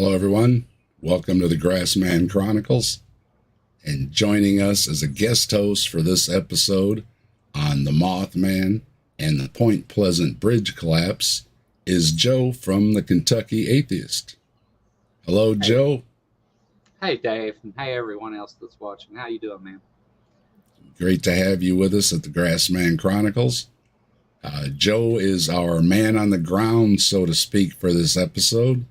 Hello, everyone. Welcome to the Grassman Chronicles. And joining us as a guest host for this episode on the Mothman and the Point Pleasant Bridge collapse is Joe from the Kentucky Atheist. Hello, Hey. Joe. Hey, Dave, and hey, everyone else that's watching. How you doing, man? Great to have you with us at the Grassman Chronicles. Joe is our man on the ground, so to speak, for this episode.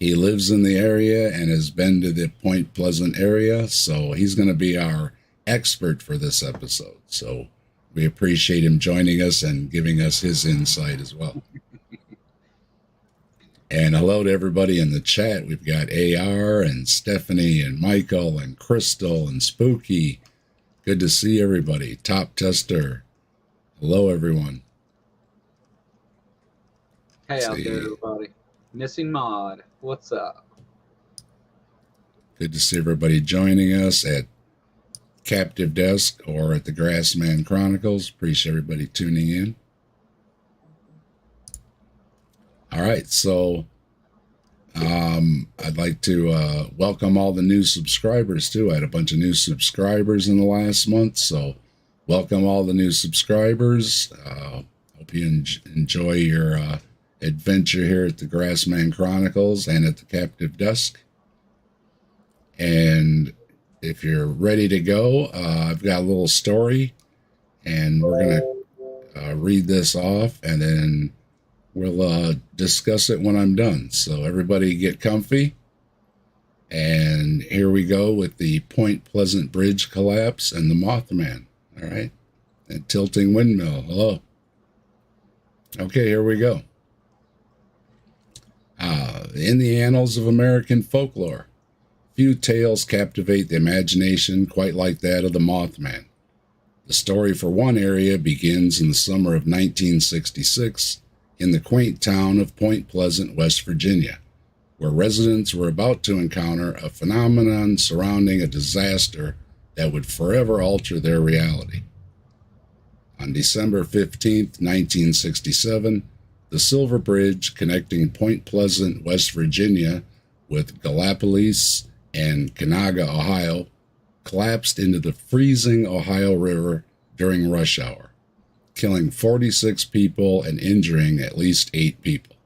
He lives in the area and has been to the Point Pleasant area, so he's going to be our expert for this episode. So we appreciate him joining us and giving us his insight as well. And hello to everybody in the chat. We've got AR and Stephanie and Michael and Crystal and Spooky. Good to see everybody. Top Tester. Hello, everyone. Hey out there, everybody. Missing Mod, what's up? Good to see everybody joining us at Captive Desk or at the Grassman Chronicles. Appreciate everybody tuning in. All right, so I'd like to welcome all the new subscribers too. I had a bunch of new subscribers in the last month, so welcome all the new subscribers. Hope you enjoy your adventure here at the Grassman Chronicles and at the Captive Desk. And if you're ready to go, I've got a little story, and we're going to read this off, and then we'll discuss it when I'm done. So everybody get comfy. And here we go with the Point Pleasant Bridge collapse and the Mothman. All right. And tilting windmill. Hello. Okay, here we go. In the annals of American folklore, few tales captivate the imagination quite like that of the Mothman. The story for one area begins in the summer of 1966 in the quaint town of Point Pleasant, West Virginia, where residents were about to encounter a phenomenon surrounding a disaster that would forever alter their reality. On December 15th, 1967, the Silver Bridge connecting Point Pleasant, West Virginia with Gallipolis and Canaga, Ohio, collapsed into the freezing Ohio River during rush hour, killing 46 people and injuring at least 8 people.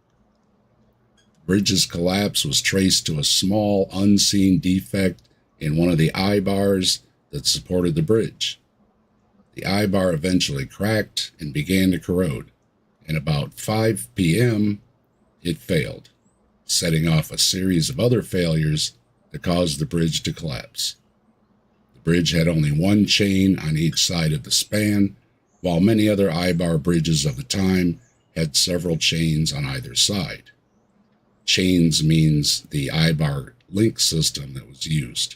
The bridge's collapse was traced to a small, unseen defect in one of the eye bars that supported the bridge. The eye bar eventually cracked and began to corrode, and about 5 p.m., it failed, setting off a series of other failures that caused the bridge to collapse. The bridge had only one chain on each side of the span, while many other eye bar bridges of the time had several chains on either side. Chains means the eye bar link system that was used.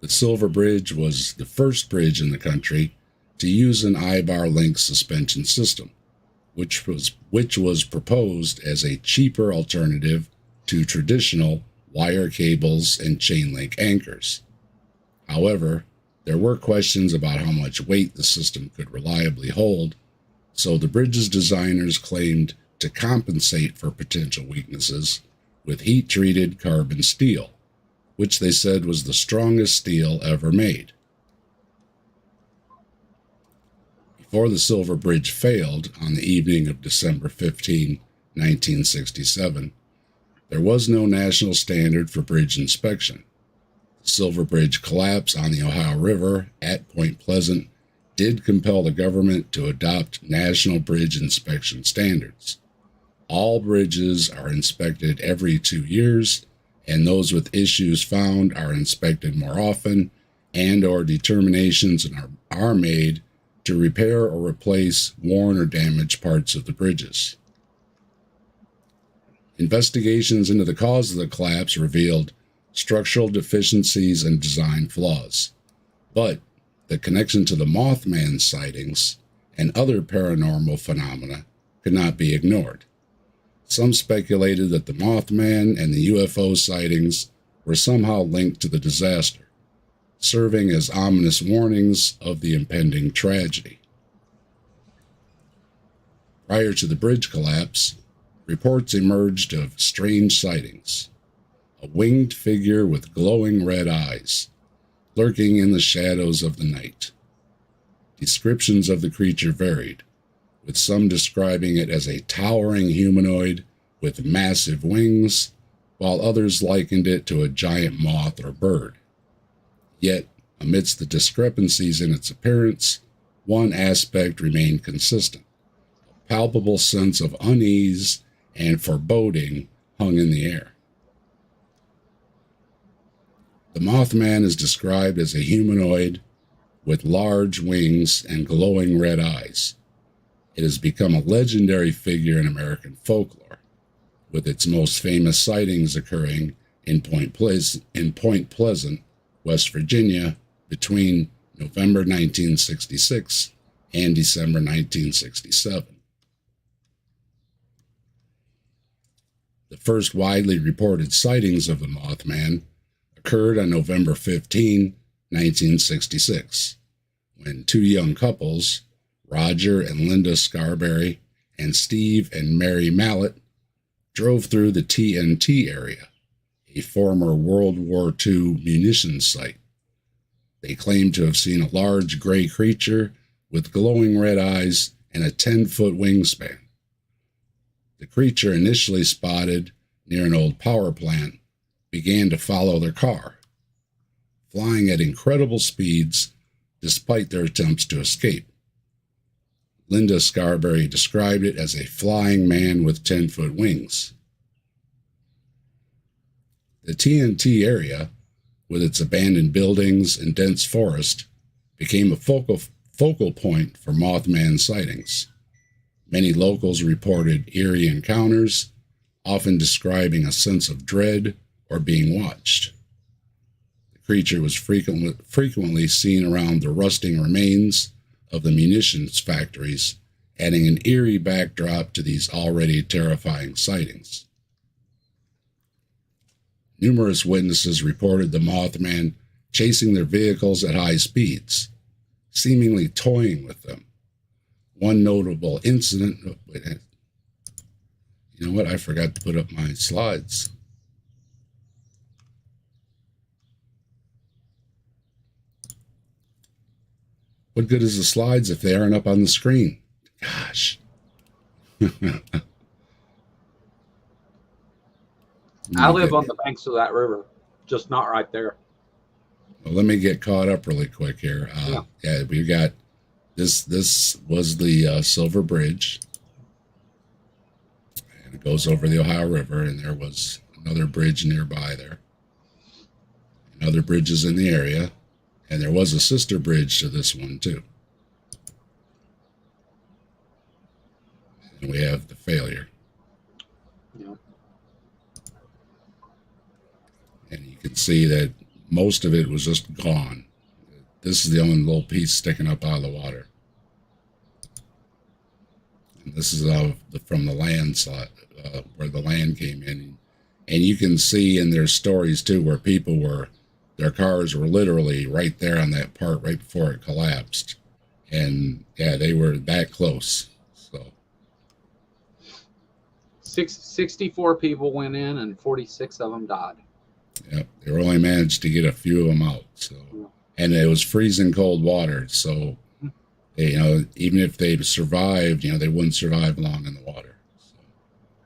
The Silver Bridge was the first bridge in the country to use an eye bar link suspension system, which was proposed as a cheaper alternative to traditional wire cables and chain link anchors. However, there were questions about how much weight the system could reliably hold, so the bridge's designers claimed to compensate for potential weaknesses with heat-treated carbon steel, which they said was the strongest steel ever made. Before the Silver Bridge failed on the evening of December 15, 1967, there was no national standard for bridge inspection. The Silver Bridge collapse on the Ohio River at Point Pleasant did compel the government to adopt national bridge inspection standards. All bridges are inspected every 2 years, and those with issues found are inspected more often, and/or determinations are made to repair or replace worn or damaged parts of the bridges. Investigations into the cause of the collapse revealed structural deficiencies and design flaws, but the connection to the Mothman sightings and other paranormal phenomena could not be ignored. Some speculated that the Mothman and the UFO sightings were somehow linked to the disaster, serving as ominous warnings of the impending tragedy. Prior to the bridge collapse, reports emerged of strange sightings. A winged figure with glowing red eyes, lurking in the shadows of the night. Descriptions of the creature varied, with some describing it as a towering humanoid with massive wings, while others likened it to a giant moth or bird. Yet, amidst the discrepancies in its appearance, one aspect remained consistent. A palpable sense of unease and foreboding hung in the air. The Mothman is described as a humanoid with large wings and glowing red eyes. It has become a legendary figure in American folklore, with its most famous sightings occurring in Point Pleasant, West Virginia, between November 1966 and December 1967. The first widely reported sightings of the Mothman occurred on November 15, 1966, when two young couples, Roger and Linda Scarberry and Steve and Mary Mallett, drove through the TNT area, a former World War II munitions site. They claimed to have seen a large gray creature with glowing red eyes and a 10-foot wingspan. The creature, initially spotted near an old power plant, began to follow their car, flying at incredible speeds despite their attempts to escape. Linda Scarberry described it as a flying man with 10-foot wings. The TNT area, with its abandoned buildings and dense forest, became a focal point for Mothman sightings. Many locals reported eerie encounters, often describing a sense of dread or being watched. The creature was frequently seen around the rusting remains of the munitions factories, adding an eerie backdrop to these already terrifying sightings. Numerous witnesses reported the Mothman chasing their vehicles at high speeds, seemingly toying with them. One notable incident... You know what? I forgot to put up my slides. What good is the slides if they aren't up on the screen? Gosh. I live on the banks of that river, just not right there. Well, let me get caught up really quick here. Yeah, we got this. This was the Silver Bridge, and it goes over the Ohio River, and there was another bridge nearby there, and other bridges in the area. And there was a sister bridge to this one, too. And we have the failure. Yeah. And you can see that most of it was just gone. This is the only little piece sticking up out of the water. And this is from the land side, where the land came in. And you can see in their stories, too, where people were... Their cars were literally right there on that part right before it collapsed. And, yeah, they were that close. So 64 people went in and 46 of them died. Yep, they only managed to get a few of them out. So, and it was freezing cold water. So, they, even if they survived, they wouldn't survive long in the water. So,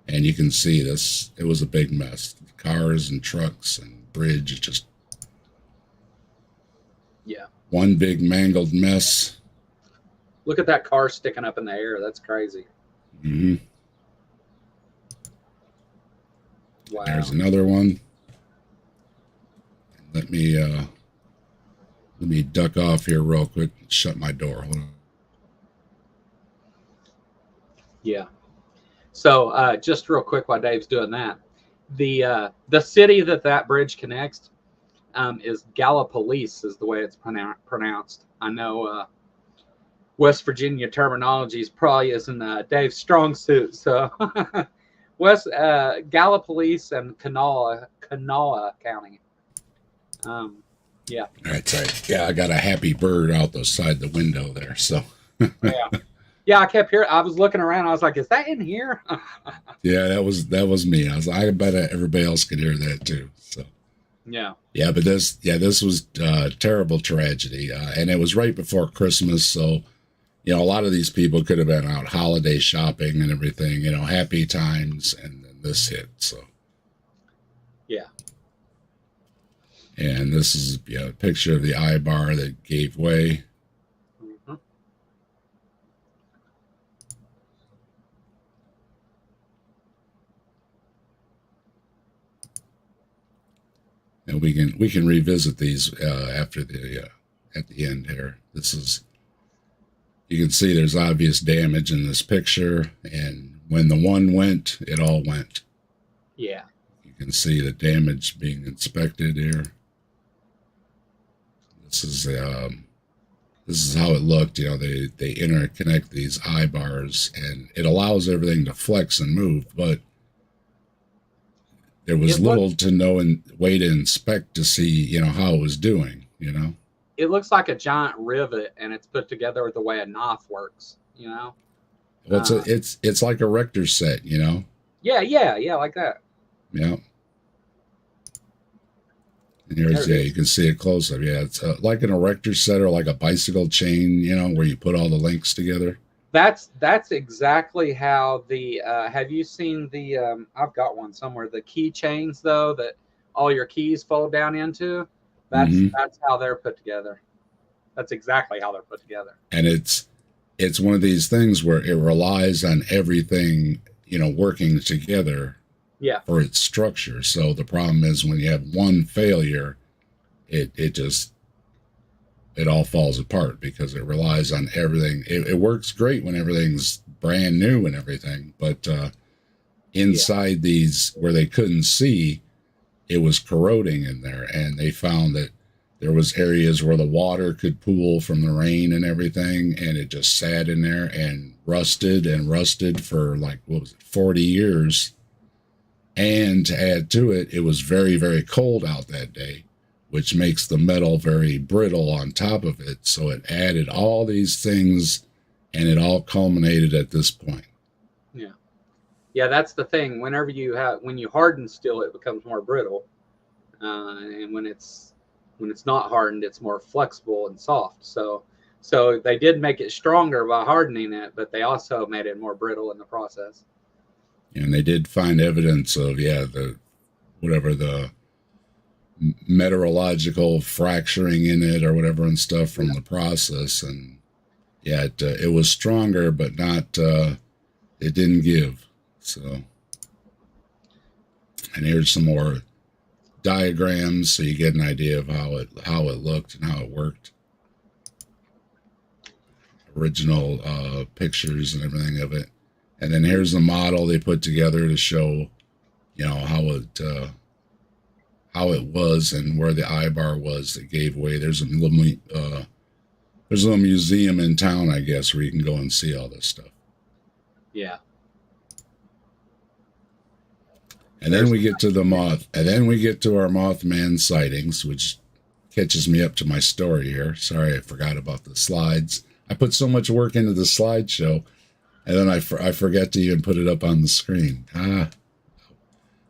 and you can see this, it was a big mess. Cars and trucks and bridge, just... Yeah. One big mangled mess. Look at that car sticking up in the air. That's crazy. Mm-hmm. Wow. There's another one. Let me duck off here real quick and shut my door. Hold on. Yeah. So just real quick while Dave's doing that, the city that bridge connects is Gallipolis, is the way it's pronounced. I know West Virginia terminology probably isn't Dave's strong suit. So Gallipolis and Kanawha County. Yeah. All right, sorry. Yeah, I got a happy bird out the side the window there. So yeah. Yeah, I kept hearing. I was looking around. I was like, "Is that in here?" Yeah, that was me. I was like, I bet everybody else could hear that too. So Yeah. yeah, but this was terrible tragedy, and it was right before Christmas, so you know a lot of these people could have been out holiday shopping and everything, you know, happy times, and then this hit. So Yeah. and this is a picture of the eye bar that gave way. Mm-hmm. And we can revisit these after the at the end here. This is, you can see there's obvious damage in this picture, and when the one went, it all went. Yeah. You can see the damage being inspected here. This is how it looked. You know, they interconnect these eye bars, and it allows everything to flex and move, but there was little to no way to inspect to see, you know, how it was doing, you know. It looks like a giant rivet, and it's put together the way a knife works. You know. Well, it's like a Rector set, you know. Yeah, like that. Yeah. And here's you can see it close up. Yeah, it's like an erector set or like a bicycle chain, you know, where you put all the links together. That's exactly how the. Have you seen the? I've got one somewhere. The keychains though, that all your keys fold down into. That's how they're put together. That's exactly how they're put together. And it's one of these things where it relies on everything, you know, working together. Yeah. For its structure. So the problem is when you have one failure, it all falls apart because it relies on everything. It works great when everything's brand new and everything, but inside these where they couldn't see, it was corroding in there, and they found that there was areas where the water could pool from the rain and everything, and it just sat in there and rusted for like, what was it, 40 years. And to add to it, it was very, very cold out that day, which makes the metal very brittle on top of it. So it added all these things, and it all culminated at this point. Yeah. Yeah, that's the thing. When you harden steel, it becomes more brittle. And when it's not hardened, it's more flexible and soft. So they did make it stronger by hardening it, but they also made it more brittle in the process. And they did find evidence of the meteorological fracturing in it or whatever and stuff from the process, and it was stronger, but not it didn't give. So, and here's some more diagrams so you get an idea of how it looked and how it worked. Original pictures and everything of it. And then here's the model they put together to show, you know, how it was and where the eye bar was that gave way. There's a little museum in town, I guess, where you can go and see all this stuff. Yeah. And then we get to our Mothman sightings, which catches me up to my story here. Sorry, I forgot about the slides. I put so much work into the slideshow. And then I forget to even put it up on the screen.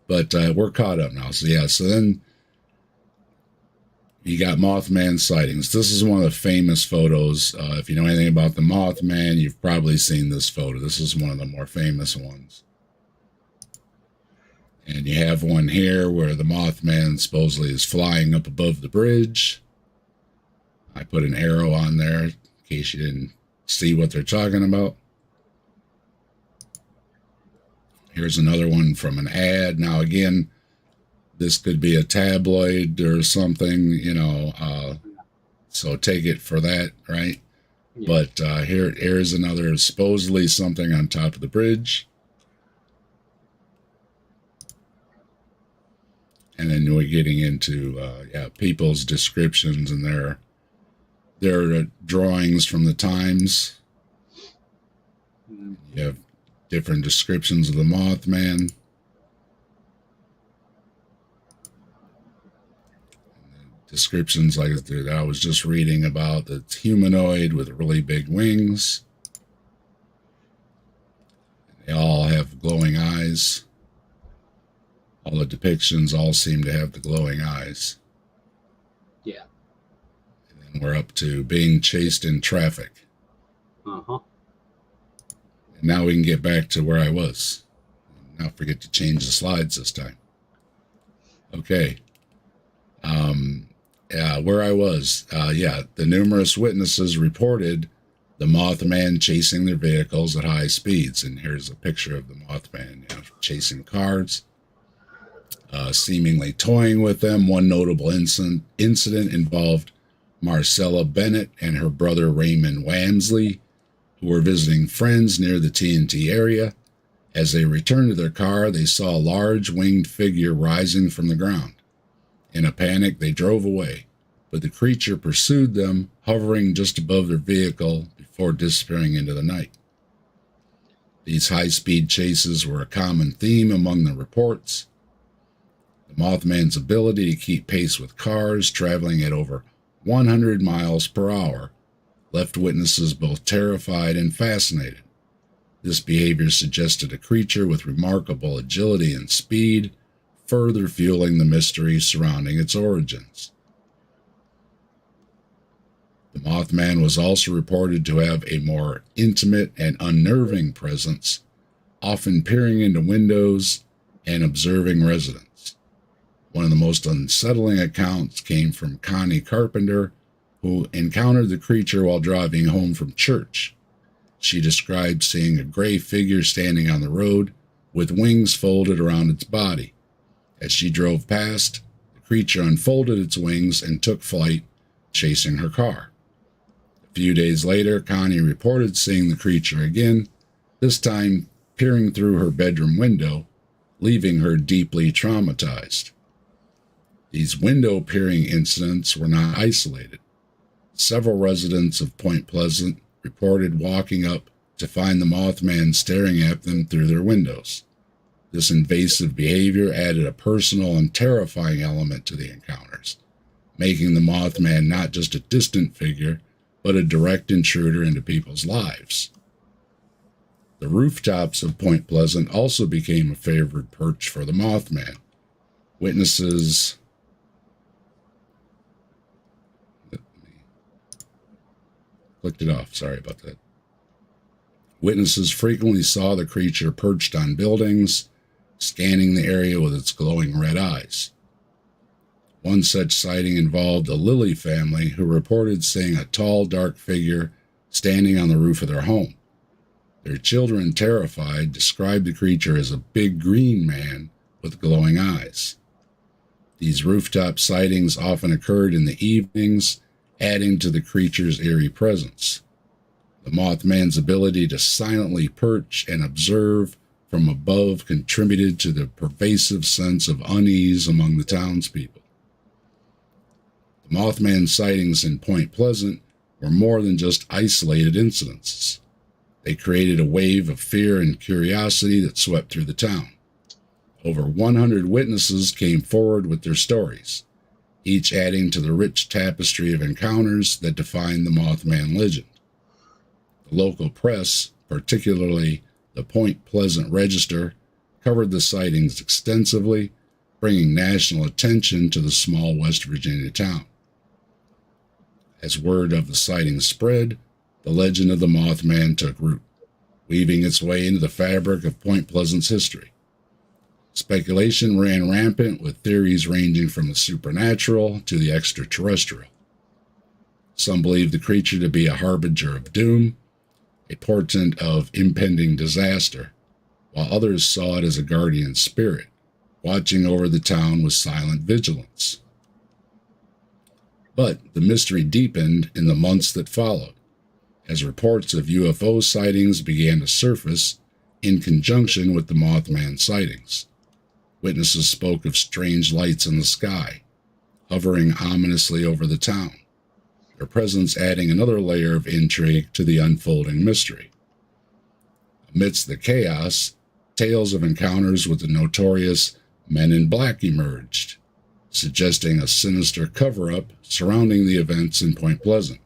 But we're caught up now. So then you got Mothman sightings. This is one of the famous photos. If you know anything about the Mothman, you've probably seen this photo. This is one of the more famous ones. And you have one here where the Mothman supposedly is flying up above the bridge. I put an arrow on there in case you didn't see what they're talking about. Here's another one from an ad. Now, again, this could be a tabloid or something, you know, so take it for that, right? Yeah. But here's another, supposedly something on top of the bridge. And then we're getting into, people's descriptions and their drawings from the times. You have different descriptions of the Mothman. Descriptions like that I was just reading about, that's humanoid with really big wings. eyes. All the depictions all seem to have the glowing eyes. Yeah. And then we're up to being chased in traffic. Uh-huh. And now we can get back to where I was. Not forget to change the slides this time. Okay. Where I was. The numerous witnesses reported the Mothman chasing their vehicles at high speeds. And here's a picture of the Mothman, chasing cars, seemingly toying with them. One notable incident involved Marcella Bennett and her brother Raymond Wamsley, who were visiting friends near the TNT area. As they returned to their car, they saw a large winged figure rising from the ground. In a panic, they drove away, but the creature pursued them, hovering just above their vehicle before disappearing into the night. These high-speed chases were a common theme among the reports. The Mothman's ability to keep pace with cars traveling at over 100 miles per hour left witnesses both terrified and fascinated. This behavior suggested a creature with remarkable agility and speed, further fueling the mystery surrounding its origins. The Mothman was also reported to have a more intimate and unnerving presence, often peering into windows and observing residents. One of the most unsettling accounts came from Connie Carpenter, who encountered the creature while driving home from church. She described seeing a gray figure standing on the road with wings folded around its body. As she drove past, the creature unfolded its wings and took flight, chasing her car. A few days later, Connie reported seeing the creature again, this time peering through her bedroom window, leaving her deeply traumatized. These window-peering incidents were not isolated. Several residents of Point Pleasant reported walking up to find the Mothman staring at them through their windows. This invasive behavior added a personal and terrifying element to the encounters, making the Mothman not just a distant figure, but a direct intruder into people's lives. The rooftops of Point Pleasant also became a favored perch for the Mothman. Witnesses clicked it off. Sorry about that. Witnesses frequently saw the creature perched on buildings, scanning the area with its glowing red eyes. One such sighting involved a Lilly family who reported seeing a tall, dark figure standing on the roof of their home. Their children, terrified, described the creature as a big green man with glowing eyes. These rooftop sightings often occurred in the evenings, adding to the creature's eerie presence. The Mothman's ability to silently perch and observe from above contributed to the pervasive sense of unease among the townspeople. The Mothman sightings in Point Pleasant were more than just isolated incidences. They created a wave of fear and curiosity that swept through the town. Over 100 witnesses came forward with their stories, each adding to the rich tapestry of encounters that defined the Mothman legend. The local press, particularly the Point Pleasant Register, covered the sightings extensively, bringing national attention to the small West Virginia town. As word of the sightings spread, the legend of the Mothman took root, weaving its way into the fabric of Point Pleasant's history. Speculation ran rampant, with theories ranging from the supernatural to the extraterrestrial. Some believed the creature to be a harbinger of doom, a portent of impending disaster, while others saw it as a guardian spirit, watching over the town with silent vigilance. But the mystery deepened in the months that followed, as reports of UFO sightings began to surface in conjunction with the Mothman sightings. Witnesses spoke of strange lights in the sky, hovering ominously over the town, their presence adding another layer of intrigue to the unfolding mystery. Amidst the chaos, tales of encounters with the notorious Men in Black emerged, suggesting a sinister cover-up surrounding the events in Point Pleasant.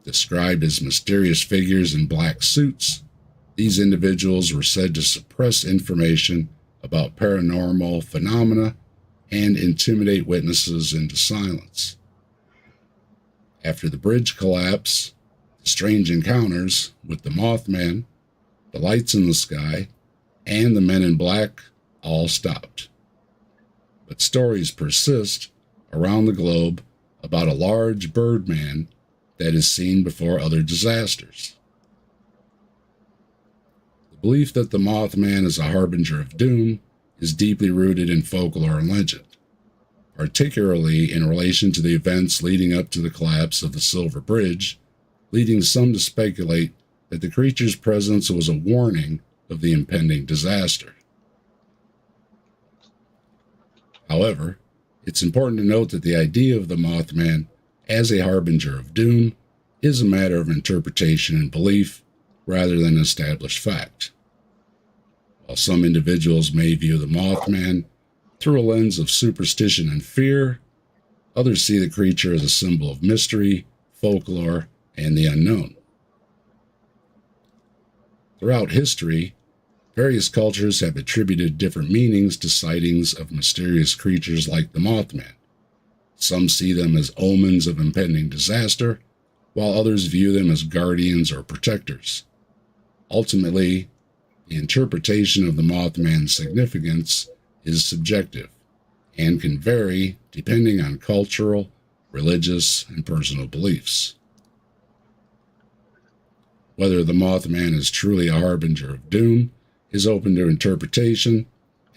Described as mysterious figures in black suits, These individuals were said to suppress information about paranormal phenomena and intimidate witnesses into silence. After the bridge collapse, the strange encounters with the Mothman, the lights in the sky, and the men in black all stopped. But stories persist around the globe about a large birdman that is seen before other disasters. The belief that the Mothman is a harbinger of doom is deeply rooted in folklore and legend, particularly in relation to the events leading up to the collapse of the Silver Bridge, leading some to speculate that the creature's presence was a warning of the impending disaster. However, it's important to note that the idea of the Mothman as a harbinger of doom is a matter of interpretation and belief rather than established fact. While some individuals may view the Mothman through a lens of superstition and fear, others see the creature as a symbol of mystery, folklore, and the unknown. Throughout history, various cultures have attributed different meanings to sightings of mysterious creatures like the Mothman. Some see them as omens of impending disaster, while others view them as guardians or protectors. Ultimately, the interpretation of the Mothman's significance is subjective and can vary depending on cultural, religious, and personal beliefs. Whether the Mothman is truly a harbinger of doom is open to interpretation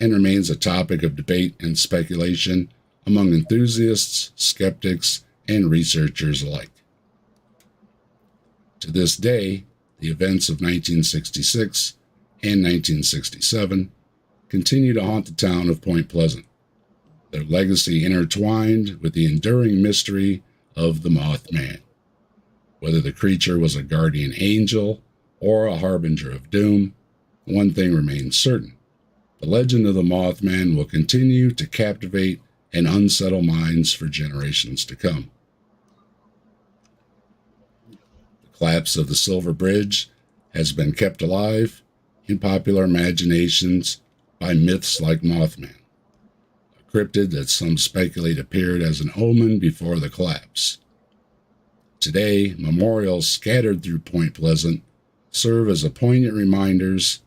and remains a topic of debate and speculation among enthusiasts, skeptics, and researchers alike. To this day, the events of 1966 and 1967 continue to haunt the town of Point Pleasant, their legacy intertwined with the enduring mystery of the Mothman. Whether the creature was a guardian angel or a harbinger of doom, one thing remains certain: the legend of the Mothman will continue to captivate and unsettle minds for generations to come. The collapse of the Silver Bridge has been kept alive in popular imaginations by myths like Mothman, a cryptid that some speculate appeared as an omen before the collapse. Today, memorials scattered through Point Pleasant serve as poignant reminders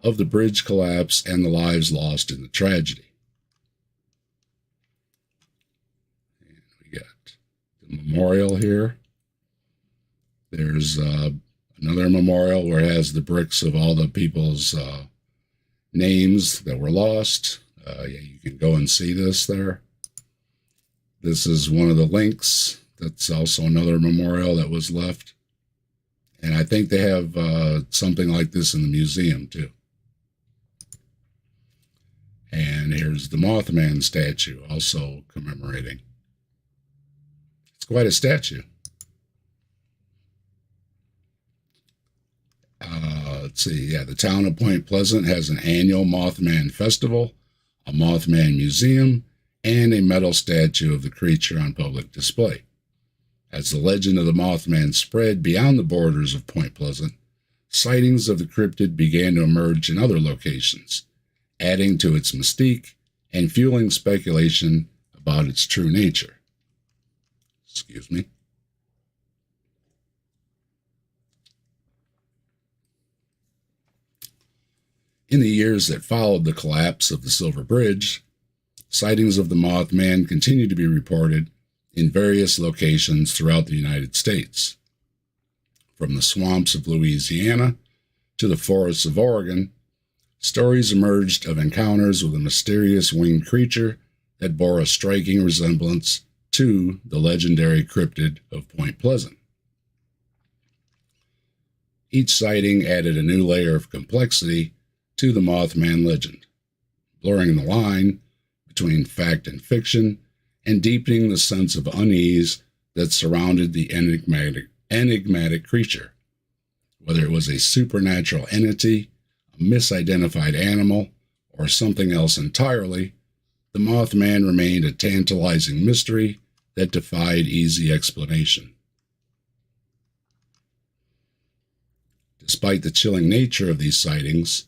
of the bridge collapse and the lives lost in the tragedy. And we got the memorial here. There's another memorial where it has the bricks of all the people's names that were lost. You can go and see this there. This is one of the links. That's also another memorial that was left. And I think they have something like this in the museum, too. And here's the Mothman statue, also commemorating. It's quite a statue. Let's see. Yeah, the town of Point Pleasant has an annual Mothman Festival, a Mothman Museum, and a metal statue of the creature on public display. As the legend of the Mothman spread beyond the borders of Point Pleasant, sightings of the cryptid began to emerge in other locations, adding to its mystique and fueling speculation about its true nature. Excuse me. In the years that followed the collapse of the Silver Bridge, sightings of the Mothman continued to be reported in various locations throughout the United States. From the swamps of Louisiana to the forests of Oregon, stories emerged of encounters with a mysterious winged creature that bore a striking resemblance to the legendary cryptid of Point Pleasant. Each sighting added a new layer of complexity to the Mothman legend, blurring the line between fact and fiction and deepening the sense of unease that surrounded the enigmatic creature. Whether it was a supernatural entity, a misidentified animal, or something else entirely, the Mothman remained a tantalizing mystery that defied easy explanation. Despite the chilling nature of these sightings,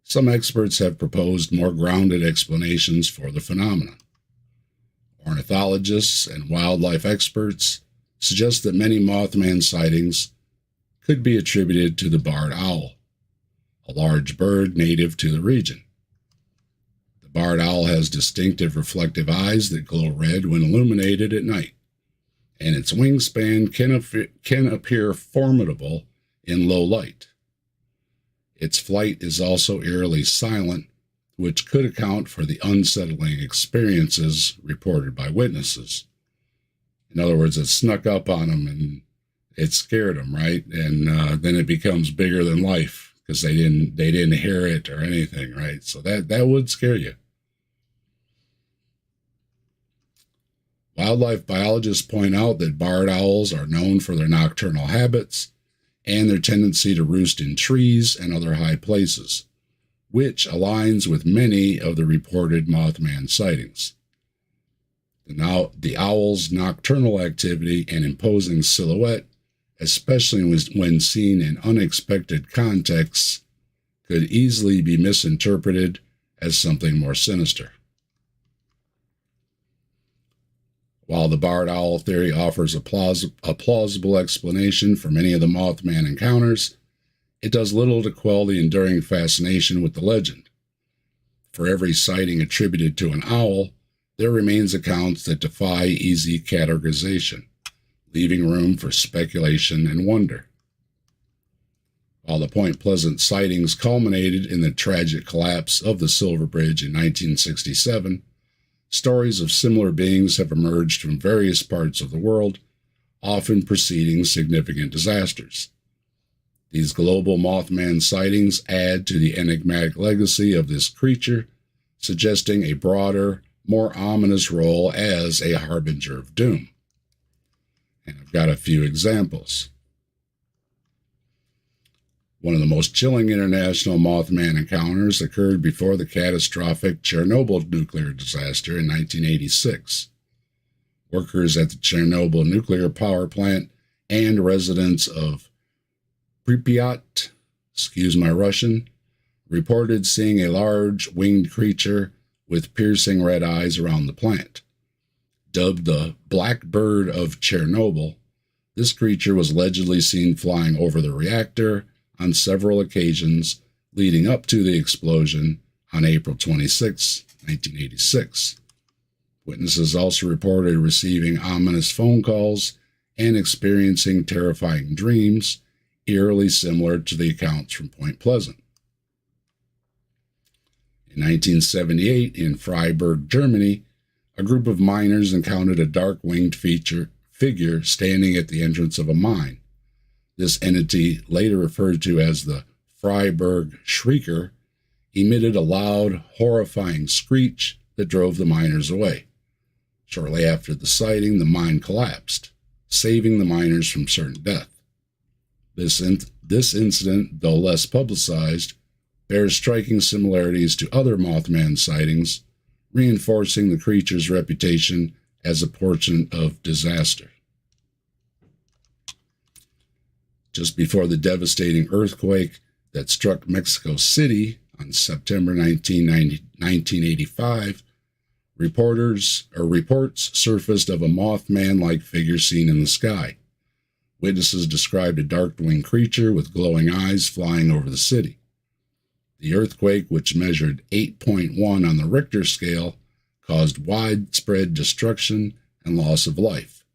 some experts have proposed more grounded explanations for the phenomenon. Ornithologists and wildlife experts suggest that many Mothman sightings could be attributed to the barred owl, a large bird native to the region. The barred owl has distinctive reflective eyes that glow red when illuminated at night, and its wingspan can appear formidable in low light. Its flight is also eerily silent, which could account for the unsettling experiences reported by witnesses. In other words, it snuck up on them and it scared them, right? And then it becomes bigger than life because they didn't hear it or anything, right? So that would scare you. Wildlife biologists point out that barred owls are known for their nocturnal habits and their tendency to roost in trees and other high places, which aligns with many of the reported Mothman sightings. The owl's nocturnal activity and imposing silhouette, especially when seen in unexpected contexts, could easily be misinterpreted as something more sinister. While the barred owl theory offers a plausible explanation for many of the Mothman encounters, it does little to quell the enduring fascination with the legend. For every sighting attributed to an owl, there remains accounts that defy easy categorization, leaving room for speculation and wonder. While the Point Pleasant sightings culminated in the tragic collapse of the Silver Bridge in 1967, stories of similar beings have emerged from various parts of the world, often preceding significant disasters. These global Mothman sightings add to the enigmatic legacy of this creature, suggesting a broader, more ominous role as a harbinger of doom. And I've got a few examples. One of the most chilling international Mothman encounters occurred before the catastrophic Chernobyl nuclear disaster in 1986. Workers at the Chernobyl nuclear power plant and residents of Pripyat, excuse my Russian, reported seeing a large winged creature with piercing red eyes around the plant. Dubbed the Black Bird of Chernobyl, this creature was allegedly seen flying over the reactor on several occasions leading up to the explosion on April 26, 1986. Witnesses also reported receiving ominous phone calls and experiencing terrifying dreams, eerily similar to the accounts from Point Pleasant. In 1978, in Freiburg, Germany, a group of miners encountered a dark winged figure standing at the entrance of a mine. This entity, later referred to as the Freiburg Shrieker, emitted a loud, horrifying screech that drove the miners away. Shortly after the sighting, the mine collapsed, saving the miners from certain death. This incident, though less publicized, bears striking similarities to other Mothman sightings, reinforcing the creature's reputation as a portent of disaster. Just before the devastating earthquake that struck Mexico City on September 1985, reports surfaced of a Mothman-like figure seen in the sky. Witnesses described a dark-winged creature with glowing eyes flying over the city. The earthquake, which measured 8.1 on the Richter scale, caused widespread destruction and loss of life.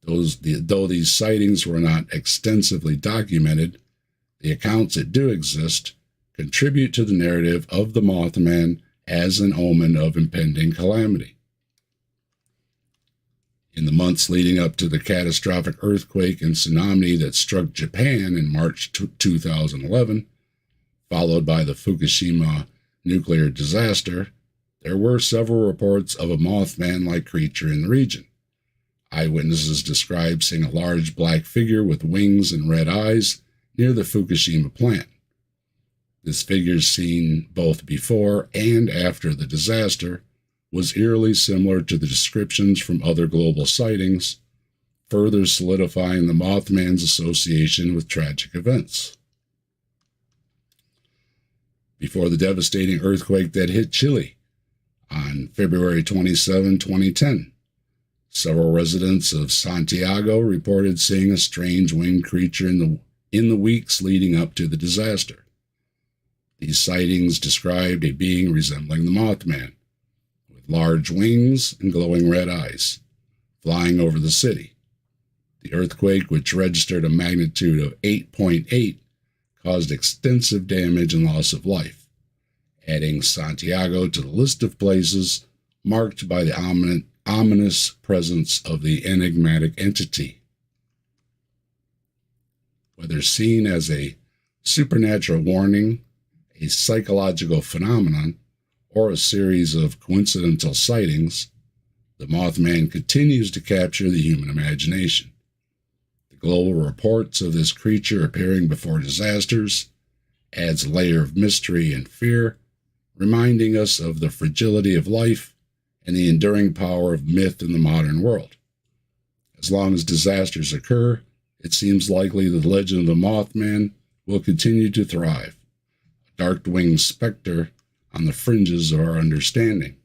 Though these sightings were not extensively documented, the accounts that do exist contribute to the narrative of the Mothman as an omen of impending calamity. In the months leading up to the catastrophic earthquake and tsunami that struck Japan in March 2011, followed by the Fukushima nuclear disaster, there were several reports of a Mothman-like creature in the region. Eyewitnesses described seeing a large black figure with wings and red eyes near the Fukushima plant. This figure, seen both before and after the disaster, was eerily similar to the descriptions from other global sightings, further solidifying the Mothman's association with tragic events. before the devastating earthquake that hit Chile on February 27, 2010. Several residents of Santiago reported seeing a strange winged creature in the weeks leading up to the disaster. These sightings described a being resembling the Mothman, with large wings and glowing red eyes, flying over the city. The earthquake, which registered a magnitude of 8.8, caused extensive damage and loss of life, adding Santiago to the list of places marked by the ominous presence of the enigmatic entity. Whether seen as a supernatural warning, a psychological phenomenon, or a series of coincidental sightings, the Mothman continues to capture the human imagination. The global reports of this creature appearing before disasters adds a layer of mystery and fear, reminding us of the fragility of life and the enduring power of myth in the modern world. As long as disasters occur, it seems likely the legend of the Mothman will continue to thrive, a dark-winged specter on the fringes of our understanding.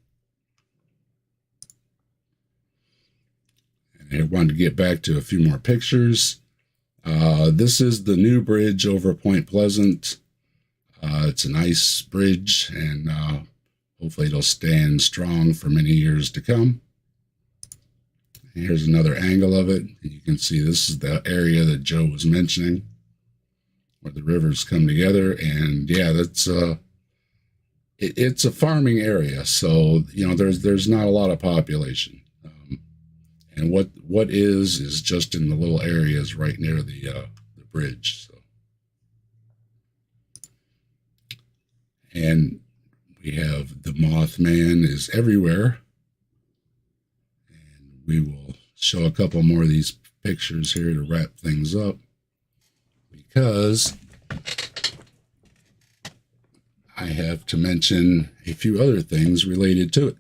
And I wanted to get back to a few more pictures. This is the new bridge over Point Pleasant. It's a nice bridge, and hopefully it'll stand strong for many years to come. And here's another angle of it. You can see this is the area that Joe was mentioning, where the rivers come together. And yeah, that's it's a farming area, so there's not a lot of population. And what is just in the little areas right near the bridge. So. And we have the Mothman is everywhere. And we will show a couple more of these pictures here to wrap things up, because I have to mention a few other things related to it.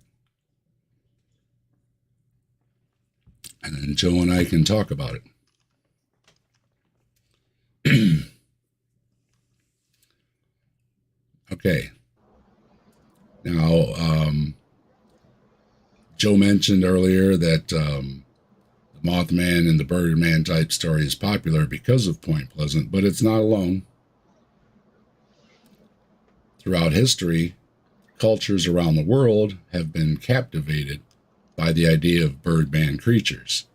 And then Joe and I can talk about it. Okay. Now, Joe mentioned earlier that the Mothman and the Birdman type story is popular because of Point Pleasant, but it's not alone. Throughout history, cultures around the world have been captivated by the idea of Birdman creatures,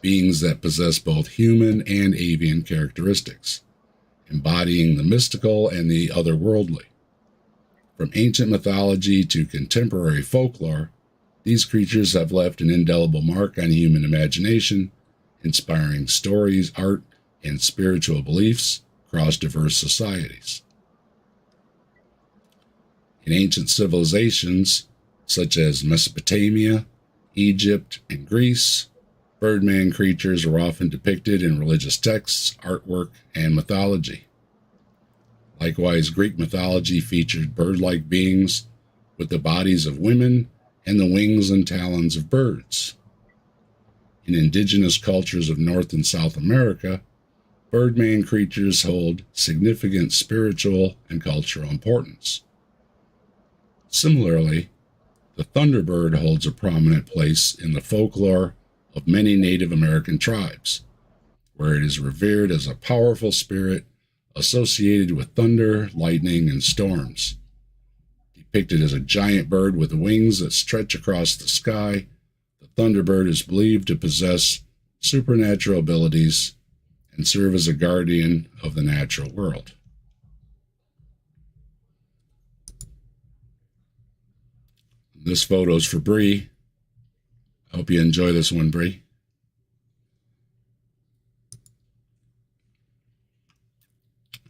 beings that possess both human and avian characteristics, embodying the mystical and the otherworldly. From ancient mythology to contemporary folklore, these creatures have left an indelible mark on human imagination, inspiring stories, art, and spiritual beliefs across diverse societies. In ancient civilizations, such as Mesopotamia, Egypt, and Greece, Birdman creatures were often depicted in religious texts, artwork, and mythology. Likewise, Greek mythology featured bird-like beings with the bodies of women and the wings and talons of birds. In indigenous cultures of North and South America, Birdman creatures hold significant spiritual and cultural importance. Similarly, the Thunderbird holds a prominent place in the folklore of many Native American tribes, where it is revered as a powerful spirit associated with thunder, lightning, and storms. Depicted as a giant bird with wings that stretch across the sky, the Thunderbird is believed to possess supernatural abilities and serve as a guardian of the natural world. This photo's for Bree. I hope you enjoy this one, Bree.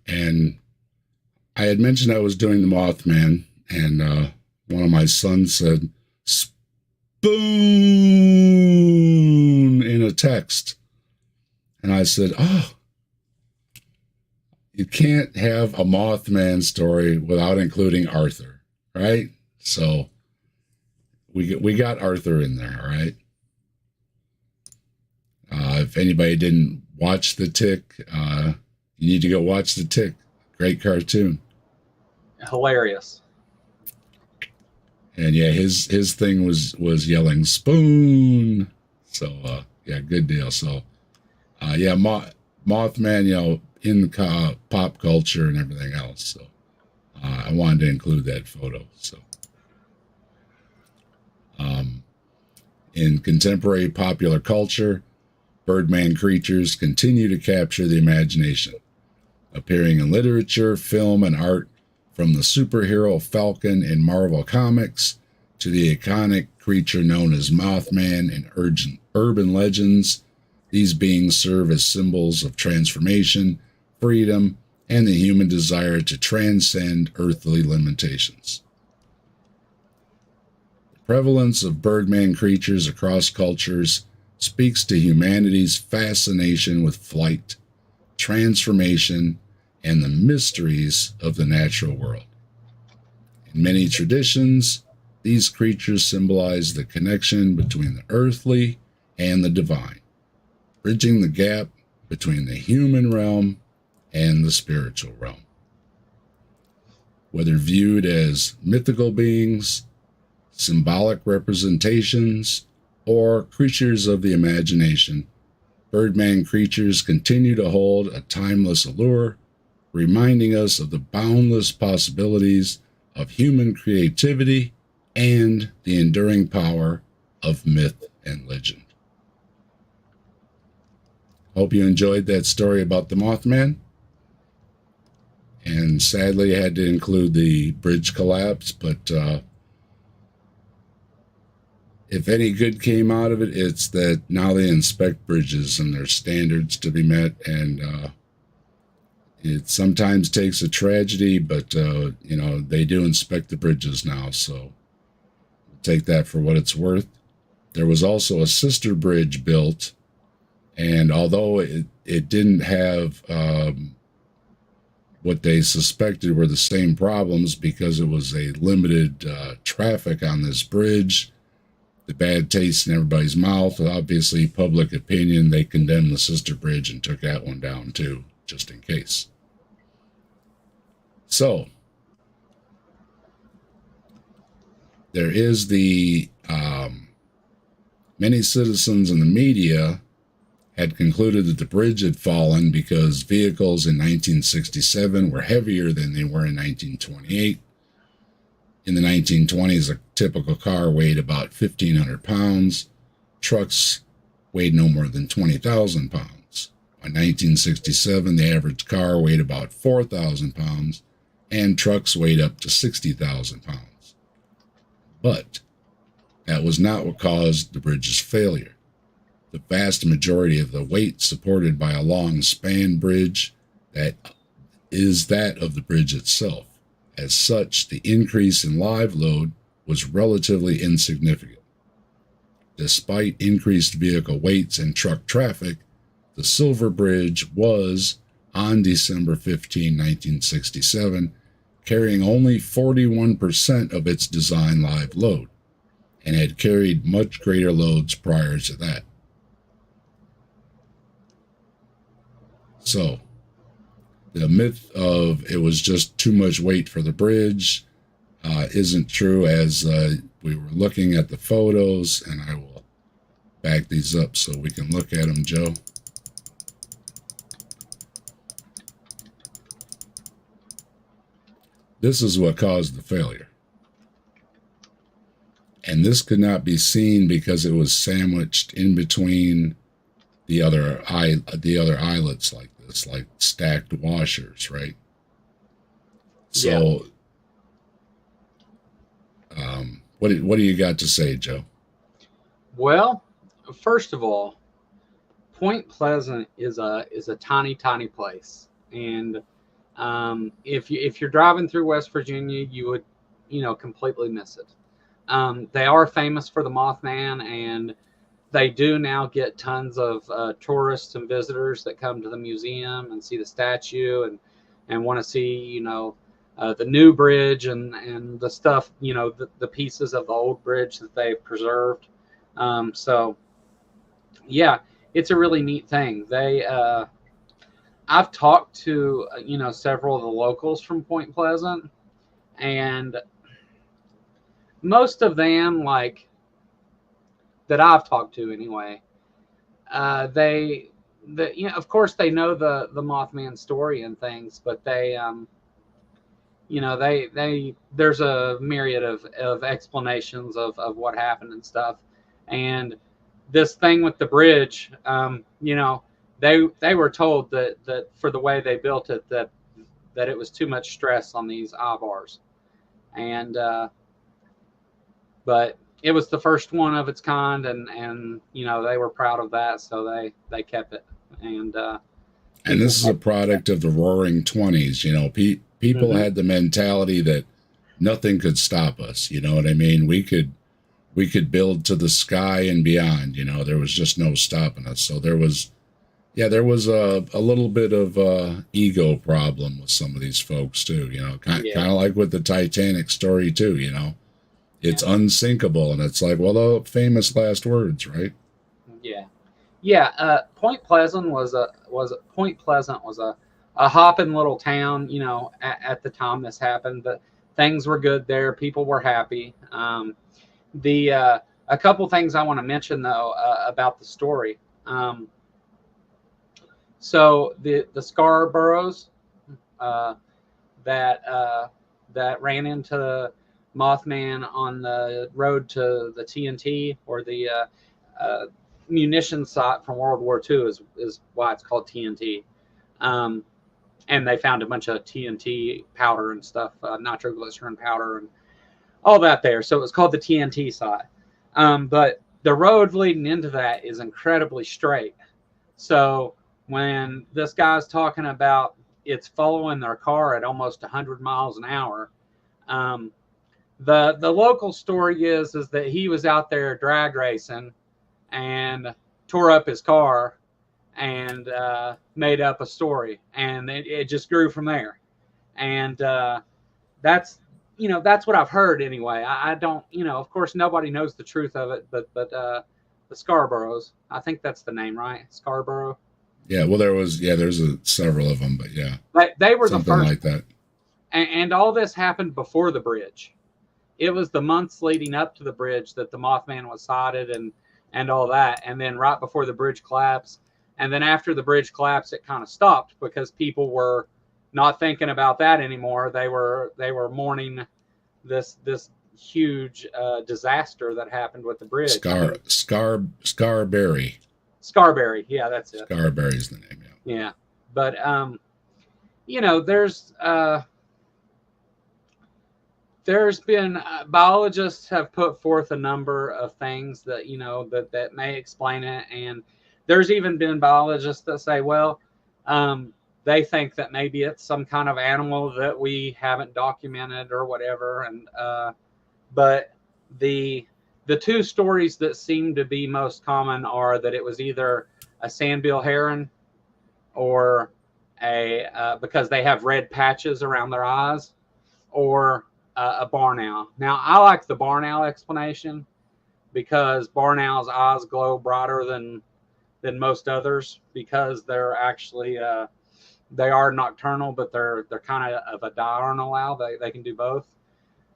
And I had mentioned I was doing the Mothman, and one of my sons said, "Spoon," in a text. And I said, "Oh, you can't have a Mothman story without including Arthur, right?" So we got Arthur in there, all right? If anybody didn't watch The Tick, you need to go watch The Tick. Great cartoon. Hilarious. And yeah, his thing was yelling spoon. So yeah, good deal. So yeah, Mothman, in pop culture and everything else. So I wanted to include that photo. So in contemporary popular culture, Birdman creatures continue to capture the imagination, appearing in literature, film, and art, from the superhero Falcon in Marvel Comics to the iconic creature known as Mothman in urban legends. These beings serve as symbols of transformation, freedom, and the human desire to transcend earthly limitations. The prevalence of Birdman creatures across cultures speaks to humanity's fascination with flight, transformation, and the mysteries of the natural world. In many traditions, these creatures symbolize the connection between the earthly and the divine, bridging the gap between the human realm and the spiritual realm. Whether viewed as mythical beings, symbolic representations, or creatures of the imagination, Birdman creatures continue to hold a timeless allure, reminding us of the boundless possibilities of human creativity and the enduring power of myth and legend. Hope you enjoyed that story about the Mothman. And sadly, I had to include the bridge collapse, but if any good came out of it, it's that now they inspect bridges and there's standards to be met, and it sometimes takes a tragedy, but they do inspect the bridges now, so take that for what it's worth. There was also a sister bridge built, and although it didn't have what they suspected were the same problems because it was a limited traffic on this bridge, the bad taste in everybody's mouth, obviously public opinion, they condemned the sister bridge and took that one down too, just in case. So, there is the many citizens in the media had concluded that the bridge had fallen because vehicles in 1967 were heavier than they were in 1928. In the 1920s, a typical car weighed about 1,500 pounds. Trucks weighed no more than 20,000 pounds. By 1967, the average car weighed about 4,000 pounds, and trucks weighed up to 60,000 pounds. But that was not what caused the bridge's failure. The vast majority of the weight supported by a long span bridge that is that of the bridge itself. As such, the increase in live load was relatively insignificant. Despite increased vehicle weights and truck traffic, the Silver Bridge was, on December 15, 1967, carrying only 41% of its design live load, and had carried much greater loads prior to that. So, the myth of it was just too much weight for the bridge isn't true, as we were looking at the photos, and I will back these up so we can look at them, Joe. This is what caused the failure. And this could not be seen because it was sandwiched in between the other islets like this, like stacked washers, right? So, yeah. What do you got to say, Joe? Well, first of all, Point Pleasant is a tiny place, and if you're driving through West Virginia, you would completely miss it. They are famous for the Mothman, and they do now get tons of tourists and visitors that come to the museum and see the statue and want to see the new bridge and the stuff, the pieces of the old bridge that they've preserved. So yeah, it's a really neat thing. I've talked to several of the locals from Point Pleasant, And most of them, like that I've talked to anyway, of course they know the Mothman story and things, but they there's a myriad of explanations of what happened and stuff. And this thing with the bridge, they were told that for the way they built it, that it was too much stress on these eye bars. And but it was the first one of its kind, and they were proud of that, so they kept it. And this is a product of the Roaring '20s. People mm-hmm. had the mentality that nothing could stop us. You know what I mean? We could build to the sky and beyond. There was just no stopping us. So there was a little bit of ego problem with some of these folks too. Kind of like with the Titanic story too. It's unsinkable, and it's like, well, the famous last words, right? Yeah. Point Pleasant was a hopping little town, at the time this happened, but things were good there. People were happy. A couple things I want to mention though about the story. So the Scarboroughs that ran into Mothman on the road to the TNT, or the munitions site from World War II, is why it's called TNT. And they found a bunch of TNT powder and stuff, nitroglycerin powder and all that there. So it was called the TNT site. But the road leading into that is incredibly straight. So when this guy's talking about it's following their car at almost 100 miles an hour, the local story is that he was out there drag racing and tore up his car and made up a story, and it just grew from there. And that's what I've heard anyway. I don't, of course nobody knows the truth of it, but the Scarboroughs, I think that's the name, right? Scarborough. Yeah, well, there's several of them, but yeah, they were something the first like that. And all this happened before the bridge. It was the months leading up to the bridge that the Mothman was sighted and all that. And then right before the bridge collapsed, and then after the bridge collapsed, it kind of stopped because people were not thinking about that anymore. They were mourning this huge disaster that happened with the bridge. Scarberry. Scarberry, yeah, that's it. Scarberry's the name, yeah. Yeah, but there's been biologists have put forth a number of things that that may explain it, and there's even been biologists that say, well, they think that maybe it's some kind of animal that we haven't documented or whatever. And but the two stories that seem to be most common are that it was either a sandbill heron or because they have red patches around their eyes, or a barn owl. Now, I like the barn owl explanation because barn owls' eyes glow brighter than most others, because they're actually they are nocturnal, but they're kind of a diurnal owl. They can do both,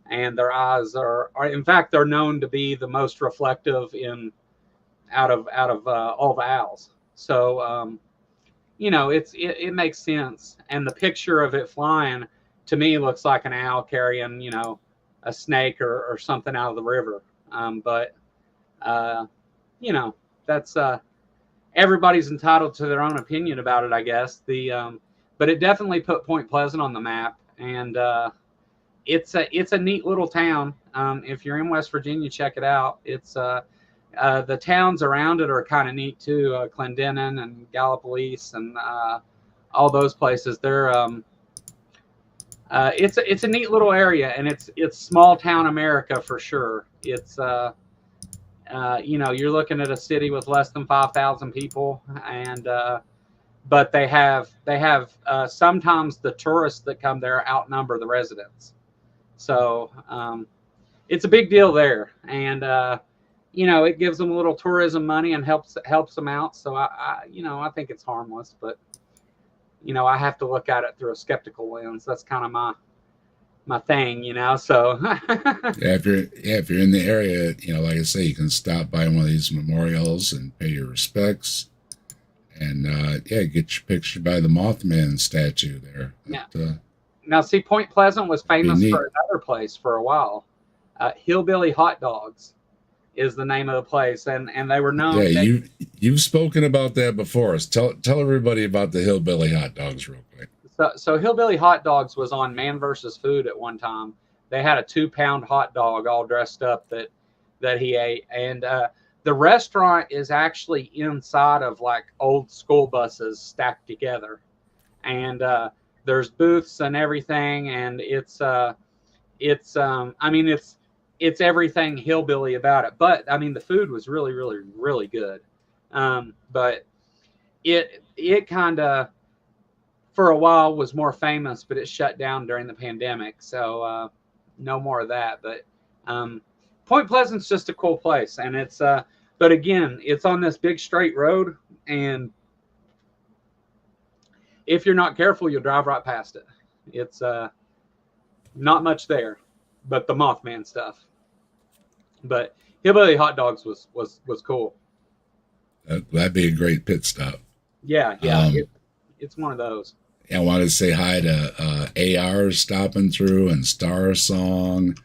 and their eyes are in fact, they're known to be the most reflective out of all the owls. So it makes sense, and the picture of it flying to me looks like an owl carrying a snake or something out of the river. But that's everybody's entitled to their own opinion about it, I guess. But it definitely put Point Pleasant on the map, and it's a neat little town. If you're in West Virginia, check it out. It's the towns around it are kind of neat too. Clendenin and Gallipolis and all those places. They're it's a neat little area, and it's small town America for sure. It's you're looking at a city with less than 5,000 people, and but they have sometimes the tourists that come there outnumber the residents. So it's a big deal there, and it gives them a little tourism money and helps them out. So I think it's harmless, but I have to look at it through a skeptical lens. That's kind of my thing, you know. So If you're in the area, like I say, you can stop by one of these memorials and pay your respects, and get your picture by the Mothman statue there. now, That'd now see, Point Pleasant was be famous neat. for another place for a while. Hillbilly Hot Dogs is the name of the place, and they were Yeah, known. you've spoken about that before. Tell everybody about the hillbilly hot dogs real quick. So Hillbilly Hot Dogs was on Man vs. Food at one time. They had a 2-pound hot dog all dressed up that he ate, and the restaurant is actually inside of like old school buses stacked together, and there's booths and everything, and I mean it's everything hillbilly about it. But I mean the food was really really really good, but it kind of for a while was more famous, but it shut down during the pandemic. So no more of that. But Point Pleasant's just a cool place, and it's but again, it's on this big straight road, and if you're not careful, you'll drive right past it. It's not much there, but the Mothman stuff. But Hillbilly Hot Dogs was cool. That'd be a great pit stop. Yeah, it's one of those. I want to say hi to AR stopping through and Star Song.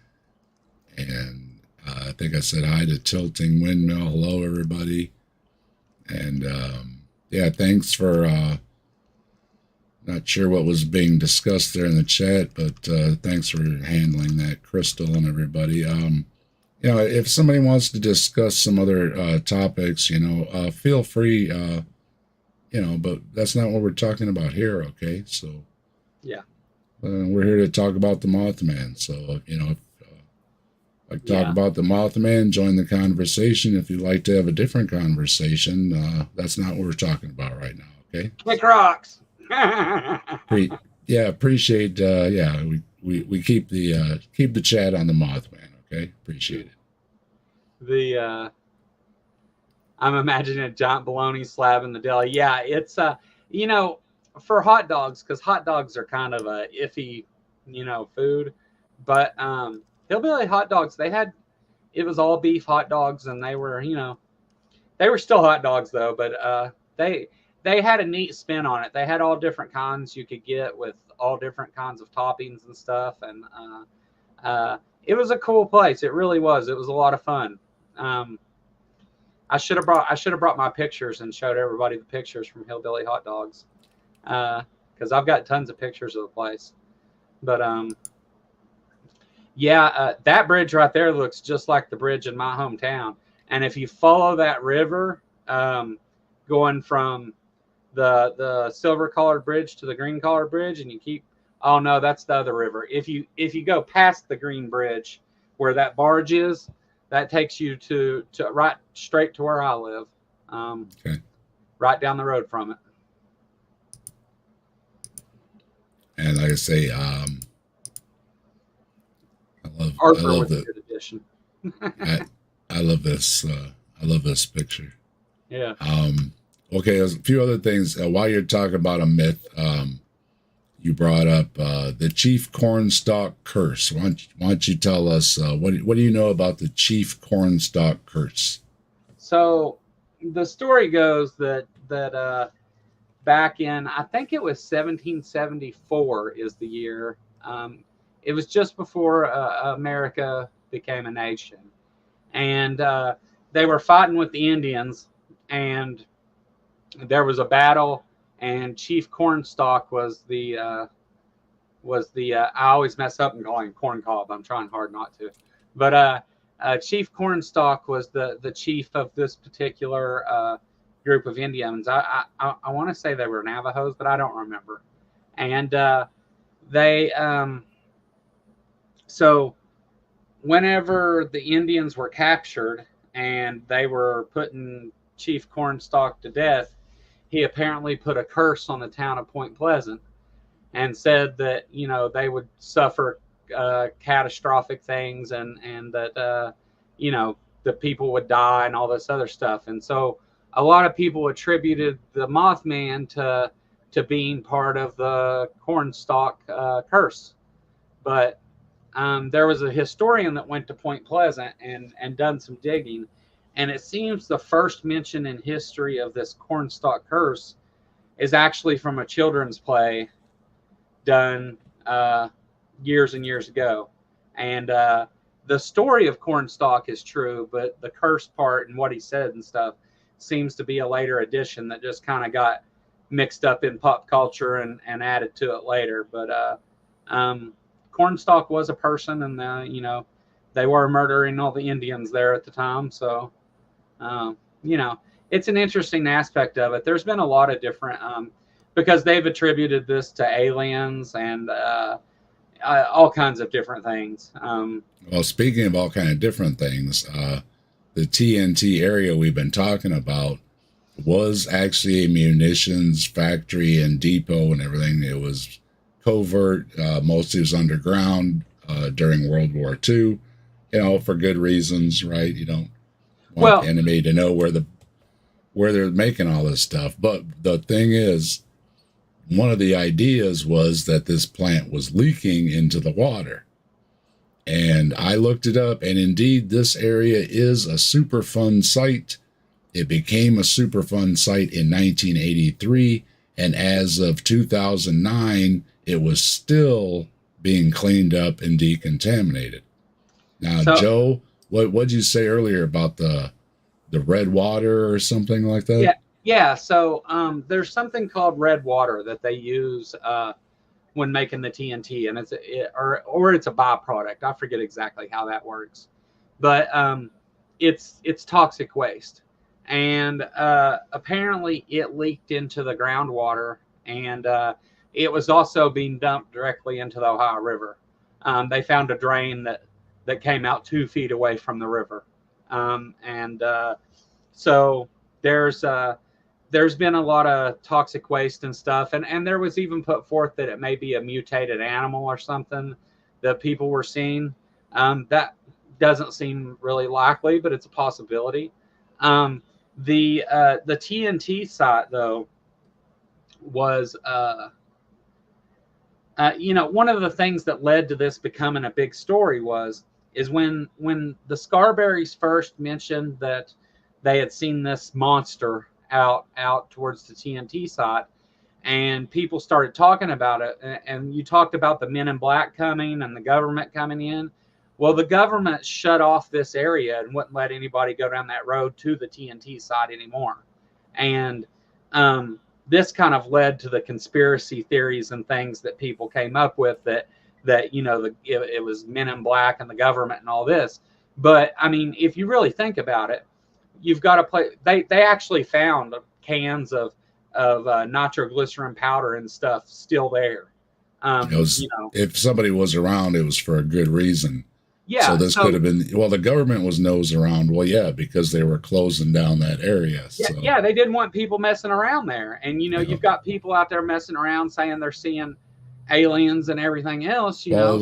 And I think I said hi to Tilting Windmill. Hello, everybody. And thanks for, not sure what was being discussed there in the chat, but thanks for handling that, Crystal and everybody. If somebody wants to discuss some other topics, feel free. But that's not what we're talking about here, okay? So, yeah, we're here to talk about the Mothman. So, if like talk about the Mothman, join the conversation. If you'd like to have a different conversation, that's not what we're talking about right now, okay? kick rocks. Appreciate. We keep the chat on the Mothman, okay? Appreciate it. I'm imagining a giant bologna slab in the deli. Yeah, it's for hot dogs, because hot dogs are kind of a iffy, food. But Hillbilly Hot Dogs, it was all beef hot dogs, and they were still hot dogs though, but they had a neat spin on it. They had all different kinds you could get with all different kinds of toppings and stuff, and it was a cool place. It really was. It was a lot of fun. I should have brought my pictures and showed everybody the pictures from Hillbilly Hot Dogs, because I've got tons of pictures of the place. But that bridge right there looks just like the bridge in my hometown. And if you follow that river, going from the silver colored bridge to the green colored bridge, and you keep, oh no, that's the other river. If you go past the green bridge where that barge is, that takes you to right straight to where I live. Okay. Right down the road from it. And like I say, I love the edition. I love this. I love this picture. Yeah. Okay, there's a few other things. While you're talking about a myth, you brought up the Chief Cornstalk Curse. Why don't you tell us what do you know about the Chief Cornstalk Curse? So the story goes that back in, I think it was 1774 is the year. It was just before America became a nation, and they were fighting with the Indians, and there was a battle. And Chief Cornstalk was the I always mess up and call him Corn Cob. I'm trying hard not to, but Chief Cornstalk was the chief of this particular group of Indians. I want to say they were Navajos, but I don't remember. And they so whenever the Indians were captured and they were putting Chief Cornstalk to death, he apparently put a curse on the town of Point Pleasant and said that, they would suffer catastrophic things, and that, the people would die and all this other stuff. And so a lot of people attributed the Mothman to being part of the Cornstalk curse. But there was a historian that went to Point Pleasant and done some digging, and it seems the first mention in history of this cornstalk curse is actually from a children's play done years and years ago. And the story of cornstalk is true, but the curse part and what he said and stuff seems to be a later addition that just kind of got mixed up in pop culture and added to it later. But cornstalk was a person, and you know, they were murdering all the Indians there at the time. So you know, it's an interesting aspect of it. There's been a lot of different because they've attributed this to aliens and all kinds of different things. Well, speaking of all kind of different things, the TNT area we've been talking about was actually a munitions factory and depot and everything. It was covert, mostly was underground during World War II, you know, for good reasons, right? You don't want the enemy to know where they're making all this stuff. But the thing is, one of the ideas was that this plant was leaking into the water. And I looked it up, and indeed, this area is a Superfund site. It became a Superfund site in 1983, and as of 2009, it was still being cleaned up and decontaminated. Now, so, Joe, what did you say earlier about the red water or something like that? Yeah. So there's something called red water that they use when making the TNT, and it's a byproduct. I forget exactly how that works, but it's toxic waste, and apparently it leaked into the groundwater, and it was also being dumped directly into the Ohio River. They found a drain that came out 2 feet away from the river, so there's been a lot of toxic waste and stuff. And there was even put forth that it may be a mutated animal or something that people were seeing. That doesn't seem really likely, but it's a possibility. The TNT site, though, was, you know, one of the things that led to this becoming a big story is when the Scarberries first mentioned that they had seen this monster out towards the TNT site, and people started talking about it. And you talked about the men in black coming and the government coming in. Well, the government shut off this area and wouldn't let anybody go down that road to the TNT site anymore. And this kind of led to the conspiracy theories and things that people came up with that you know, it was men in black and the government and all this. But I mean, if you really think about it, you've got to play. They actually found cans of nitroglycerin powder and stuff still there. You know, if somebody was around, it was for a good reason. Yeah. So this could have been. Well, the government was nose around. Well, yeah, because they were closing down that area. So. Yeah, they didn't want people messing around there. And you know, you've got people out there messing around saying they're seeing aliens and everything else. You know, it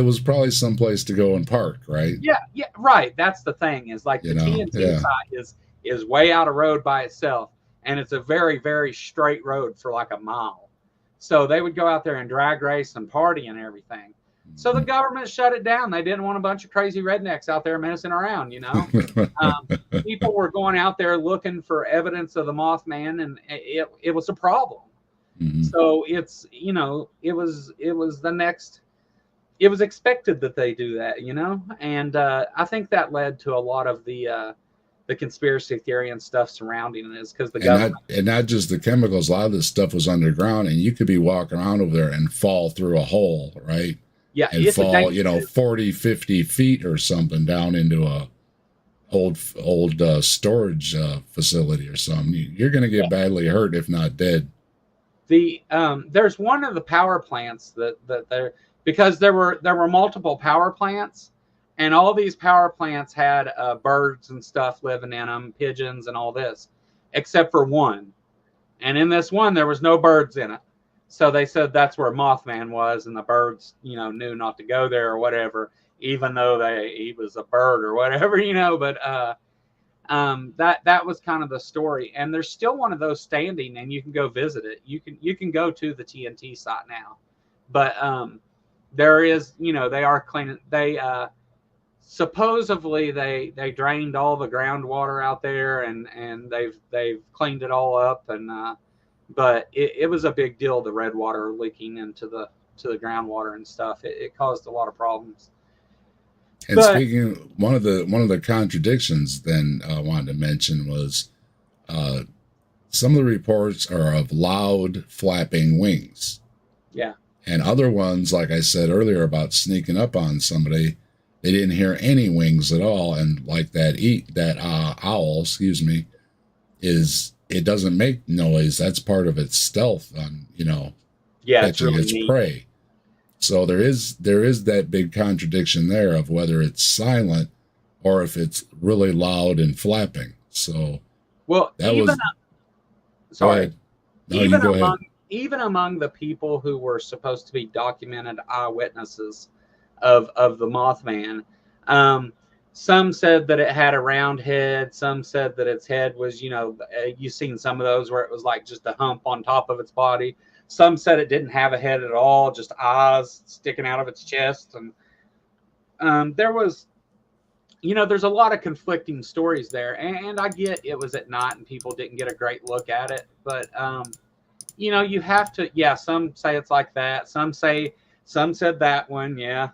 was probably someplace to go and park, right? Yeah, right. That's the thing, is like the TNT site is way out of road by itself, and it's a very, very straight road for like a mile. So they would go out there and drag race and party and everything. So the government shut it down. They didn't want a bunch of crazy rednecks out there messing around, you know. People were going out there looking for evidence of the Mothman, and it was a problem. Mm-hmm. So it's, you know, it was expected that they do that, you know, and I think that led to a lot of the conspiracy theory and stuff surrounding it, is because the government, and not just the chemicals. A lot of this stuff was underground, and you could be walking around over there and fall through a hole, right? Yeah, and fall, you know, 40, 50 feet or something down into a old storage facility or something. You're going to get badly hurt, if not dead. There's one of the power plants that there, because there were multiple power plants, and all these power plants had birds and stuff living in them, pigeons and all this, except for one. And in this one, there was no birds in it. So they said that's where Mothman was, and the birds, you know, knew not to go there or whatever, even though he was a bird or whatever, you know. But that was kind of the story, and there's still one of those standing, and you can go visit it. You can go to the TNT site now, but there is, they are cleaning. They supposedly they drained all the groundwater out there, and they've cleaned it all up, and but it was a big deal, the red water leaking into the groundwater and stuff. It caused a lot of problems. And but, speaking of, one of the contradictions then I wanted to mention was some of the reports are of loud flapping wings. Yeah. And other ones, like I said earlier about sneaking up on somebody, they didn't hear any wings at all. And like that owl, it doesn't make noise. That's part of its stealth on, catching its prey. So there is that big contradiction there of whether it's silent or if it's really loud and flapping. So well, that even, was. Sorry. No, even among the people who were supposed to be documented eyewitnesses of the Mothman, some said that it had a round head. Some said that its head was, you've seen some of those where it was like just a hump on top of its body. Some said it didn't have a head at all, just eyes sticking out of its chest. And there was, there's a lot of conflicting stories there. And I get it was at night and people didn't get a great look at it. But, you have to, some say it's like that. Some said that one. Yeah.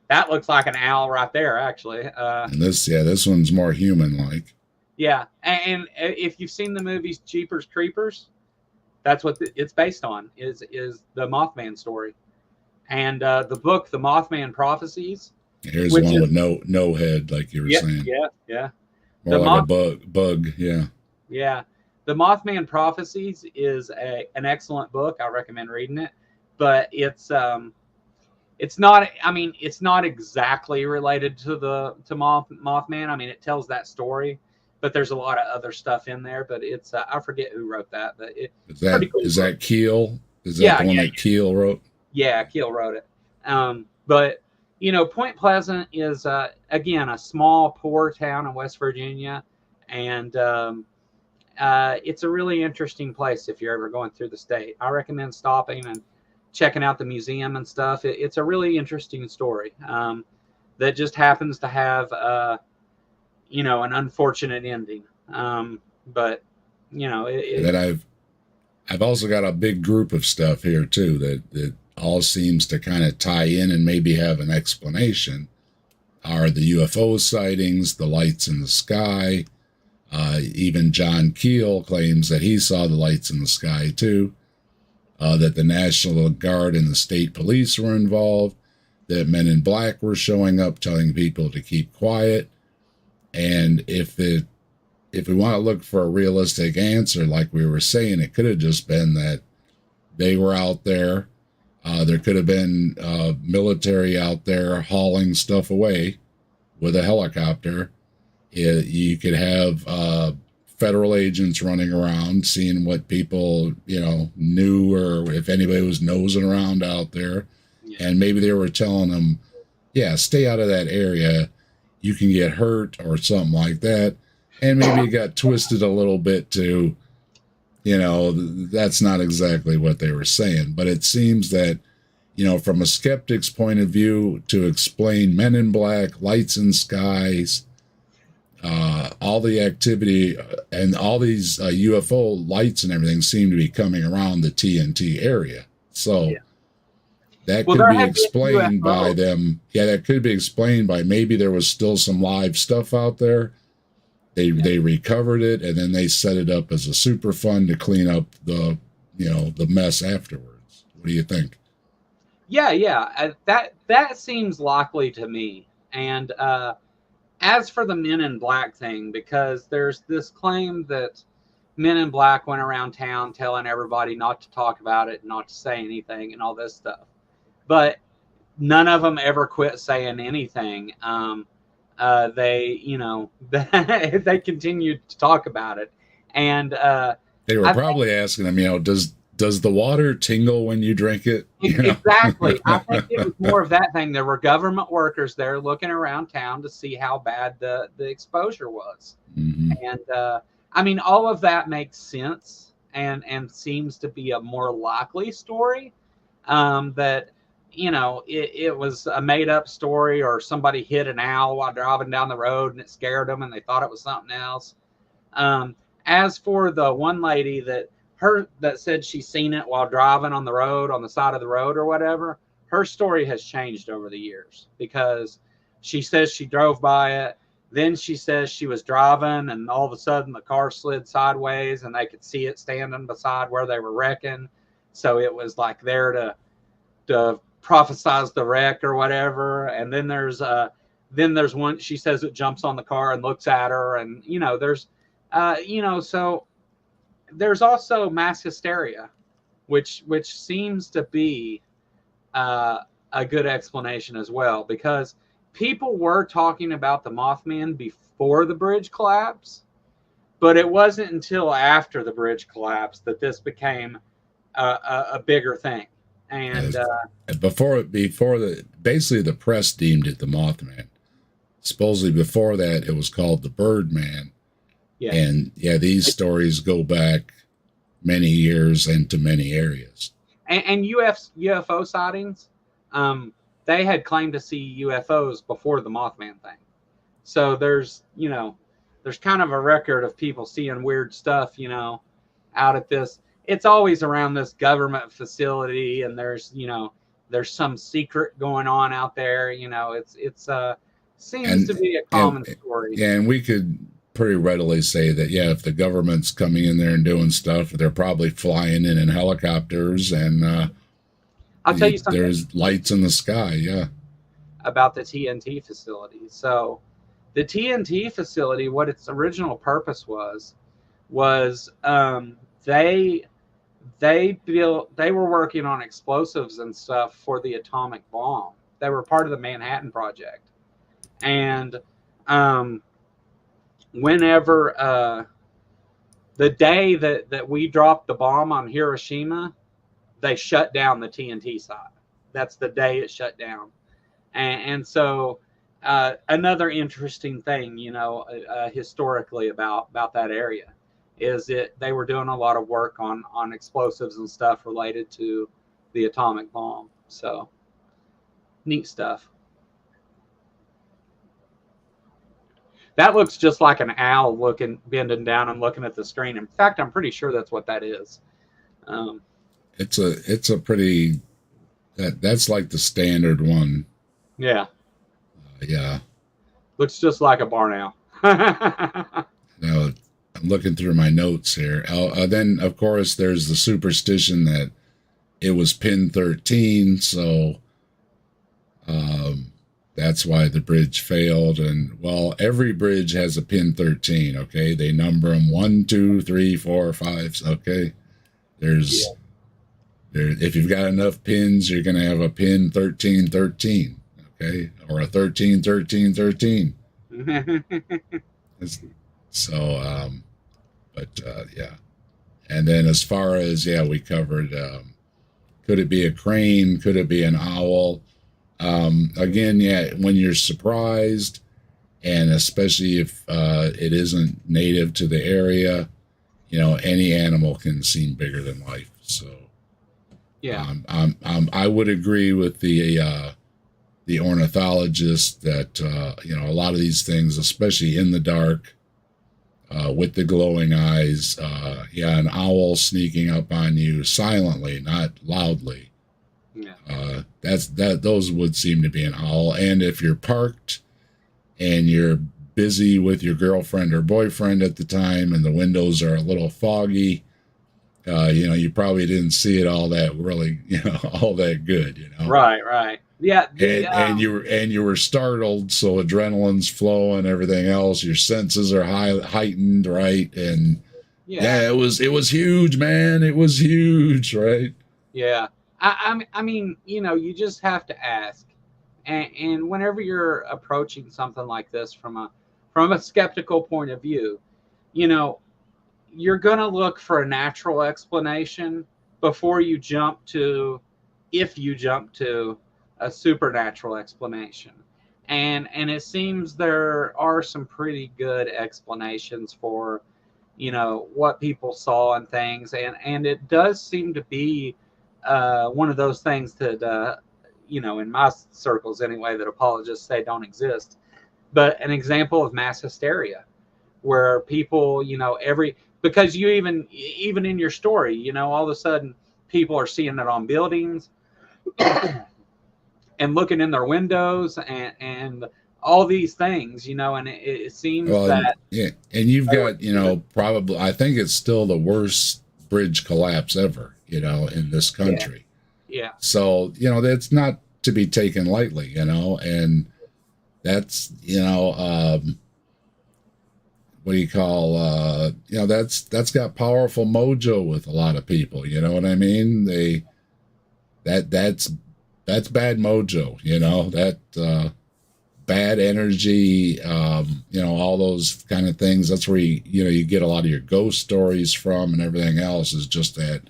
That looks like an owl right there, actually. And this one's more human-like. Yeah. And if you've seen the movies Jeepers Creepers, that's what it's based on, is the Mothman story. And the book, The Mothman Prophecies. Here's one with no head, like you were saying. Yeah. More like a bug, yeah. Yeah. The Mothman Prophecies is an excellent book. I recommend reading it. But it's not, it's not exactly related to Mothman. I mean, it tells that story, but there's a lot of other stuff in there. But it's I forget who wrote that, but is that Keel? Is that the one that Keel wrote? Yeah, Keel wrote it. But Point Pleasant is again a small, poor town in West Virginia, and it's a really interesting place if you're ever going through the state. I recommend stopping and checking out the museum and stuff. It's a really interesting story that just happens to have an unfortunate ending. But that I've also got a big group of stuff here too that all seems to kind of tie in and maybe have an explanation. Are the UFO sightings, the lights in the sky? Even John Keel claims that he saw the lights in the sky too. That the National Guard and the state police were involved. That men in black were showing up telling people to keep quiet. And if we want to look for a realistic answer, like we were saying, it could have just been that they were out there. There could have been military out there hauling stuff away with a helicopter. You could have federal agents running around seeing what people, knew, or if anybody was nosing around out there. Yeah. And maybe they were telling them, stay out of that area. You can get hurt or something like that. And maybe it got twisted a little bit to, that's not exactly what they were saying. But it seems that, from a skeptic's point of view, to explain men in black, lights in skies, all the activity and all these UFO lights and everything seem to be coming around the TNT area. So that could be explained by them. Yeah, that could be explained by maybe there was still some live stuff out there. They recovered it and then they set it up as a super fund to clean up the mess afterwards. What do you think? Yeah. That seems likely to me. And as for the Men in Black thing, because there's this claim that Men in Black went around town telling everybody not to talk about it, not to say anything, and all this stuff. But none of them ever quit saying anything. They continued to talk about it, and they were probably asking them, does the water tingle when you drink it? Exactly. I think it was more of that thing. There were government workers there looking around town to see how bad the exposure was. Mm-hmm. And all of that makes sense and seems to be a more likely story. That, it was a made up story, or somebody hit an owl while driving down the road and it scared them and they thought it was something else. Um, as for the one lady that said she seen it while driving on the road, on the side of the road or whatever, her story has changed over the years, because she says she drove by it. Then she says she was driving and all of a sudden the car slid sideways and they could see it standing beside where they were wrecking. So it was like there to prophesize the wreck or whatever. And then there's one, she says it jumps on the car and looks at her, and so there's also mass hysteria, which seems to be a good explanation as well, because people were talking about the Mothman before the bridge collapse, but it wasn't until after the bridge collapse that this became a bigger thing. And before basically the press deemed it the Mothman. Supposedly before that it was called the Birdman. yeah, And these stories go back many years into many areas. and UFO sightings, they had claimed to see UFOs before the Mothman thing. So there's kind of a record of people seeing weird stuff, out at this. It's always around this government facility, and there's some secret going on out there. It's seems to be a common story. Yeah, and we could pretty readily say that, if the government's coming in there and doing stuff, they're probably flying in helicopters, and I'll tell you something. There's lights in the sky, about the TNT facility. So the TNT facility, what its original purpose was they were working on explosives and stuff for the atomic bomb. They were part of the Manhattan Project. And whenever the day that we dropped the bomb on Hiroshima, they shut down the TNT site. That's the day it shut down. And so another interesting thing, historically about that area, is they were doing a lot of work on explosives and stuff related to the atomic bomb. So neat stuff. That looks just like an owl bending down and looking at the screen. In fact, I'm pretty sure that's what that is. It's a pretty, that's like the standard one. Yeah. Yeah. Looks just like a barn owl. Now, I'm looking through my notes here. Then, of course, there's the superstition that it was pin 13, so that's why the bridge failed. And, well, every bridge has a pin 13, okay? They number them 1, 2, 3, 4, 5, okay? If you've got enough pins, you're going to have a pin 13, 13, okay? Or a 13, 13, 13. So, yeah. And then as far as, we covered, could it be a crane? Could it be an owl? Again, when you're surprised, and especially if it isn't native to the area, any animal can seem bigger than life. So, yeah, I would agree with the ornithologist that a lot of these things, especially in the dark, with the glowing eyes, an owl sneaking up on you silently, not loudly. Yeah. Those would seem to be an owl. And if you're parked and you're busy with your girlfriend or boyfriend at the time, and the windows are a little foggy, you probably didn't see it all that really, all that good, Right. Yeah. And you were startled, so adrenaline's flowing, everything else, your senses are heightened, right? And it was huge, man. It was huge, right? Yeah. I mean, you just have to ask, and whenever you're approaching something like this from a skeptical point of view, you're gonna look for a natural explanation before you jump to a supernatural explanation. And it seems there are some pretty good explanations for, what people saw and things, and it does seem to be one of those things that in my circles anyway, that apologists say don't exist, but an example of mass hysteria where people, because you even in your story, all of a sudden people are seeing it on buildings and looking in their windows and all these things, and it seems that. Yeah, and you've got, probably, I think it's still the worst bridge collapse ever, in this country. Yeah. So, that's not to be taken lightly, and that's, what do you call, that's got powerful mojo with a lot of people, you know what I mean? That's bad mojo, that, bad energy, all those kind of things. That's where you get a lot of your ghost stories from, and everything else is just that,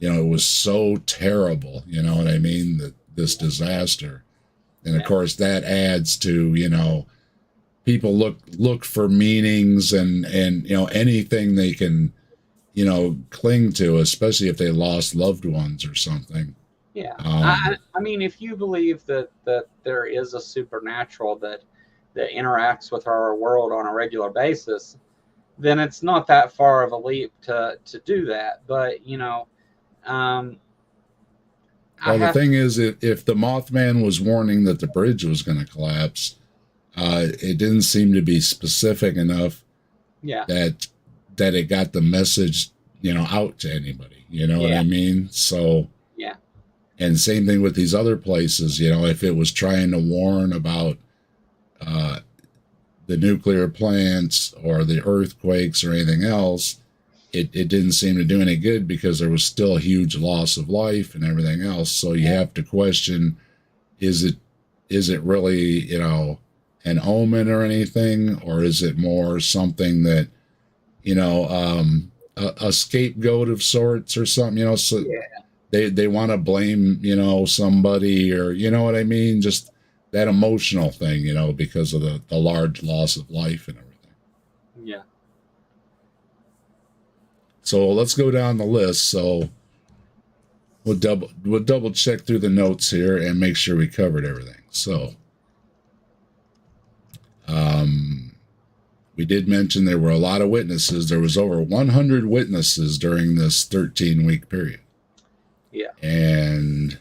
it was so terrible, you know what I mean, that this disaster. And of course that adds to, people look for meanings and anything they can, cling to, especially if they lost loved ones or something. Yeah. I mean, if you believe that there is a supernatural that interacts with our world on a regular basis, then it's not that far of a leap to do that. But, well, the thing is, if the Mothman was warning that the bridge was going to collapse, it didn't seem to be specific enough that it got the message, out to anybody. You know what I mean? So... yeah. And same thing with these other places, if it was trying to warn about the nuclear plants or the earthquakes or anything else, it didn't seem to do any good because there was still a huge loss of life and everything else. So you have to question, is it really, an omen or anything, or is it more something that, a scapegoat of sorts or something, so they want to blame, somebody, or, you know what I mean? Just that emotional thing, because of the large loss of life and everything. Yeah. So let's go down the list. So we'll double check through the notes here and make sure we covered everything. So, we did mention there were a lot of witnesses. There was over 100 witnesses during this 13-week period. Yeah. And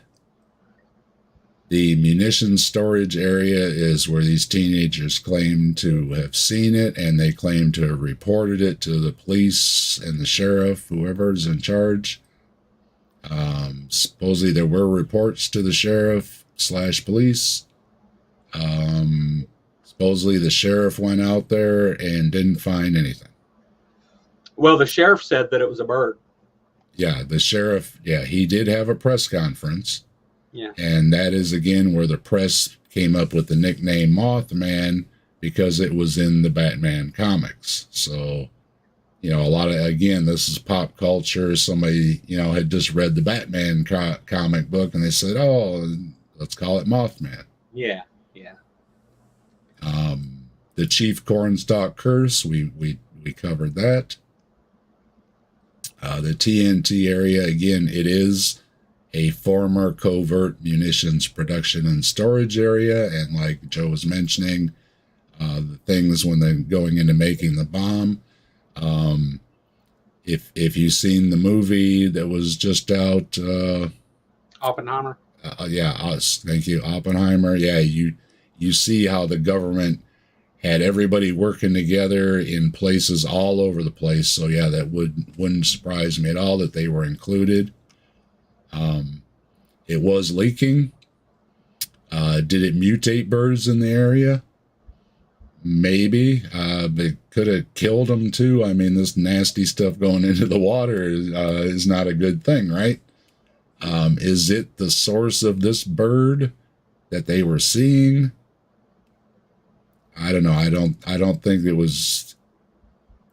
the munitions storage area is where these teenagers claim to have seen it, and they claim to have reported it to the police and the sheriff, whoever's in charge. Supposedly there were reports to the sheriff / police. Supposedly the sheriff went out there and didn't find anything. Well, the sheriff said that it was a bird. Yeah, the sheriff, he did have a press conference. Yeah. And that is, again, where the press came up with the nickname Mothman, because it was in the Batman comics. So, a lot of, again, this is pop culture. Somebody, had just read the Batman comic book, and they said, oh, let's call it Mothman. Yeah. The Chief Cornstalk Curse, we covered that. The TNT area, again, it is a former covert munitions production and storage area. And like Joe was mentioning, the things when they're going into making the bomb. If you've seen the movie that was just out, Oppenheimer. Thank you, Oppenheimer. Yeah, you see how the government had everybody working together in places all over the place. So yeah, that wouldn't surprise me at all that they were included. It was leaking. Did it mutate birds in the area? Maybe. It could have killed them too. I mean, this nasty stuff going into the water is not a good thing, right? Is it the source of this bird that they were seeing? I don't know. I don't think it was.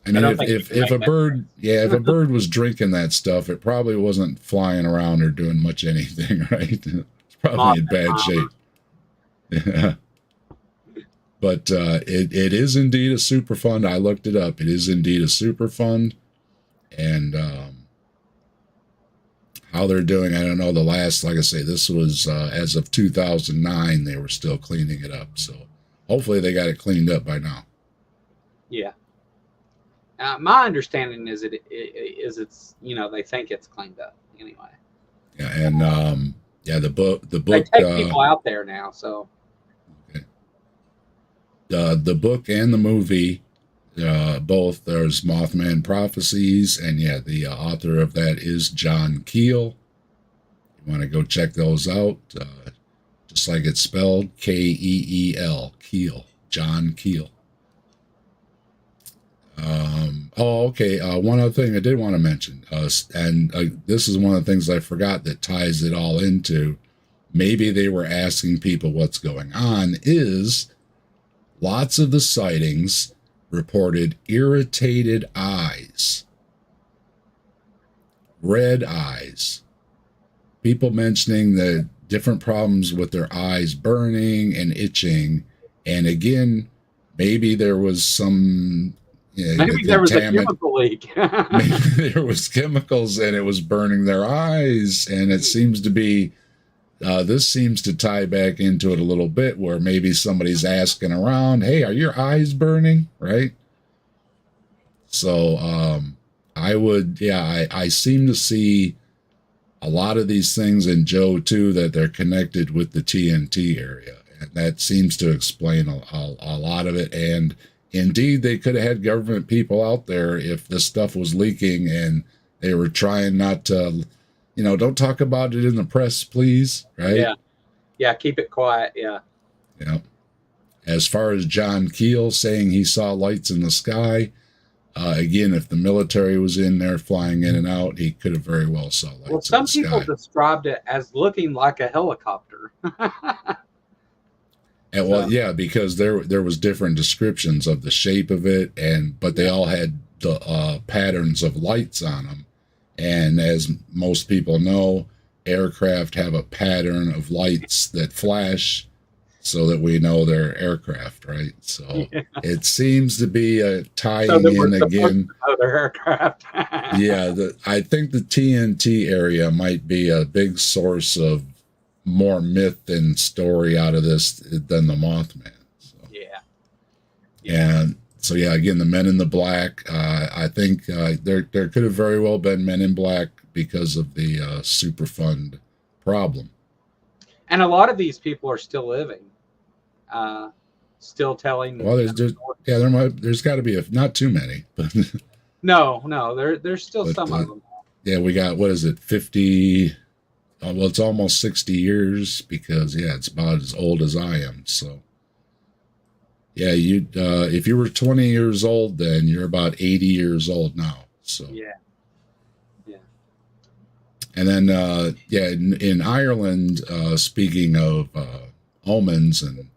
I mean, if a bird was drinking that stuff, it probably wasn't flying around or doing much anything, right? It's probably in bad shape. Yeah. But it is indeed a super fund. I looked it up. It is indeed a super fund. And How they're doing, I don't know. The last, like I say, this was as of 2009. They were still cleaning it up. So hopefully they got it cleaned up by now. Yeah. My understanding is it's they think it's cleaned up anyway. Yeah, and yeah, the book They take people out there now, so. Okay. The book and the movie, both, there's Mothman Prophecies, and yeah, the author of that is John Keel. You want to go check those out, just like it's spelled, Keel, Keel, John Keel. Okay. One other thing I did want to mention, and this is one of the things I forgot that ties it all into. Maybe they were asking people what's going on. Is lots of the sightings reported irritated eyes, red eyes. People mentioning the different problems with their eyes burning and itching. And again, maybe there was some, maybe there was a chemical leak. Maybe there was chemicals and it was burning their eyes. And it seems to be, this seems to tie back into it a little bit, where maybe somebody's asking around, hey, are your eyes burning? Right? So I seem to see a lot of these things in Joe too, that they're connected with the TNT area. And that seems to explain a lot of it. And indeed, they could have had government people out there if this stuff was leaking and they were trying not to, don't talk about it in the press, please. Right? Yeah. Yeah. Keep it quiet. Yeah. Yeah. As far as John Keel saying he saw lights in the sky, again, if the military was in there flying in and out, he could have very well saw lights. Well, some people described it as looking like a helicopter. And well, yeah, because there was different descriptions of the shape of it, but they all had the patterns of lights on them. And as most people know, aircraft have a pattern of lights that flash, so that we know they're aircraft, right? So it seems to be tying in again. They're aircraft. Yeah, I think the TNT area might be a big source of more myth and story out of this than the Mothman. So. Yeah. And so, yeah, again, the Men in the Black, I think there could have very well been Men in Black because of the Superfund problem. And a lot of these people are still living, still telling. Well, there's got to be not too many, but no, there's still some of them. Yeah, we got, what is it, 50? Well, it's almost 60 years because it's about as old as I am. So, yeah, if you were 20 years old then, you're about 80 years old now. So yeah. And then, in Ireland, speaking of omens and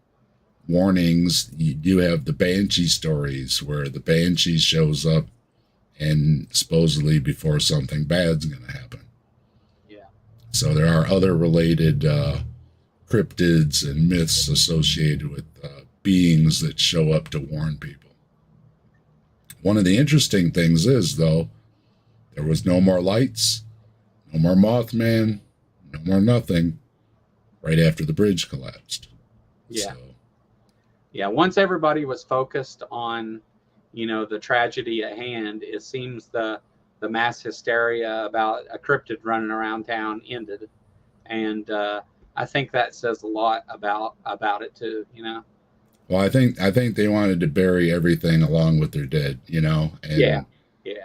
warnings, you do have the Banshee stories where the Banshee shows up and supposedly before something bad's going to happen. Yeah. So there are other related cryptids and myths associated with beings that show up to warn people. One of the interesting things is, though, there was no more lights, no more Mothman, no more nothing, right after the bridge collapsed. Yeah. So. Yeah, once everybody was focused on, the tragedy at hand, it seems the mass hysteria about a cryptid running around town ended. And I think that says a lot about it too, Well, I think they wanted to bury everything along with their dead, and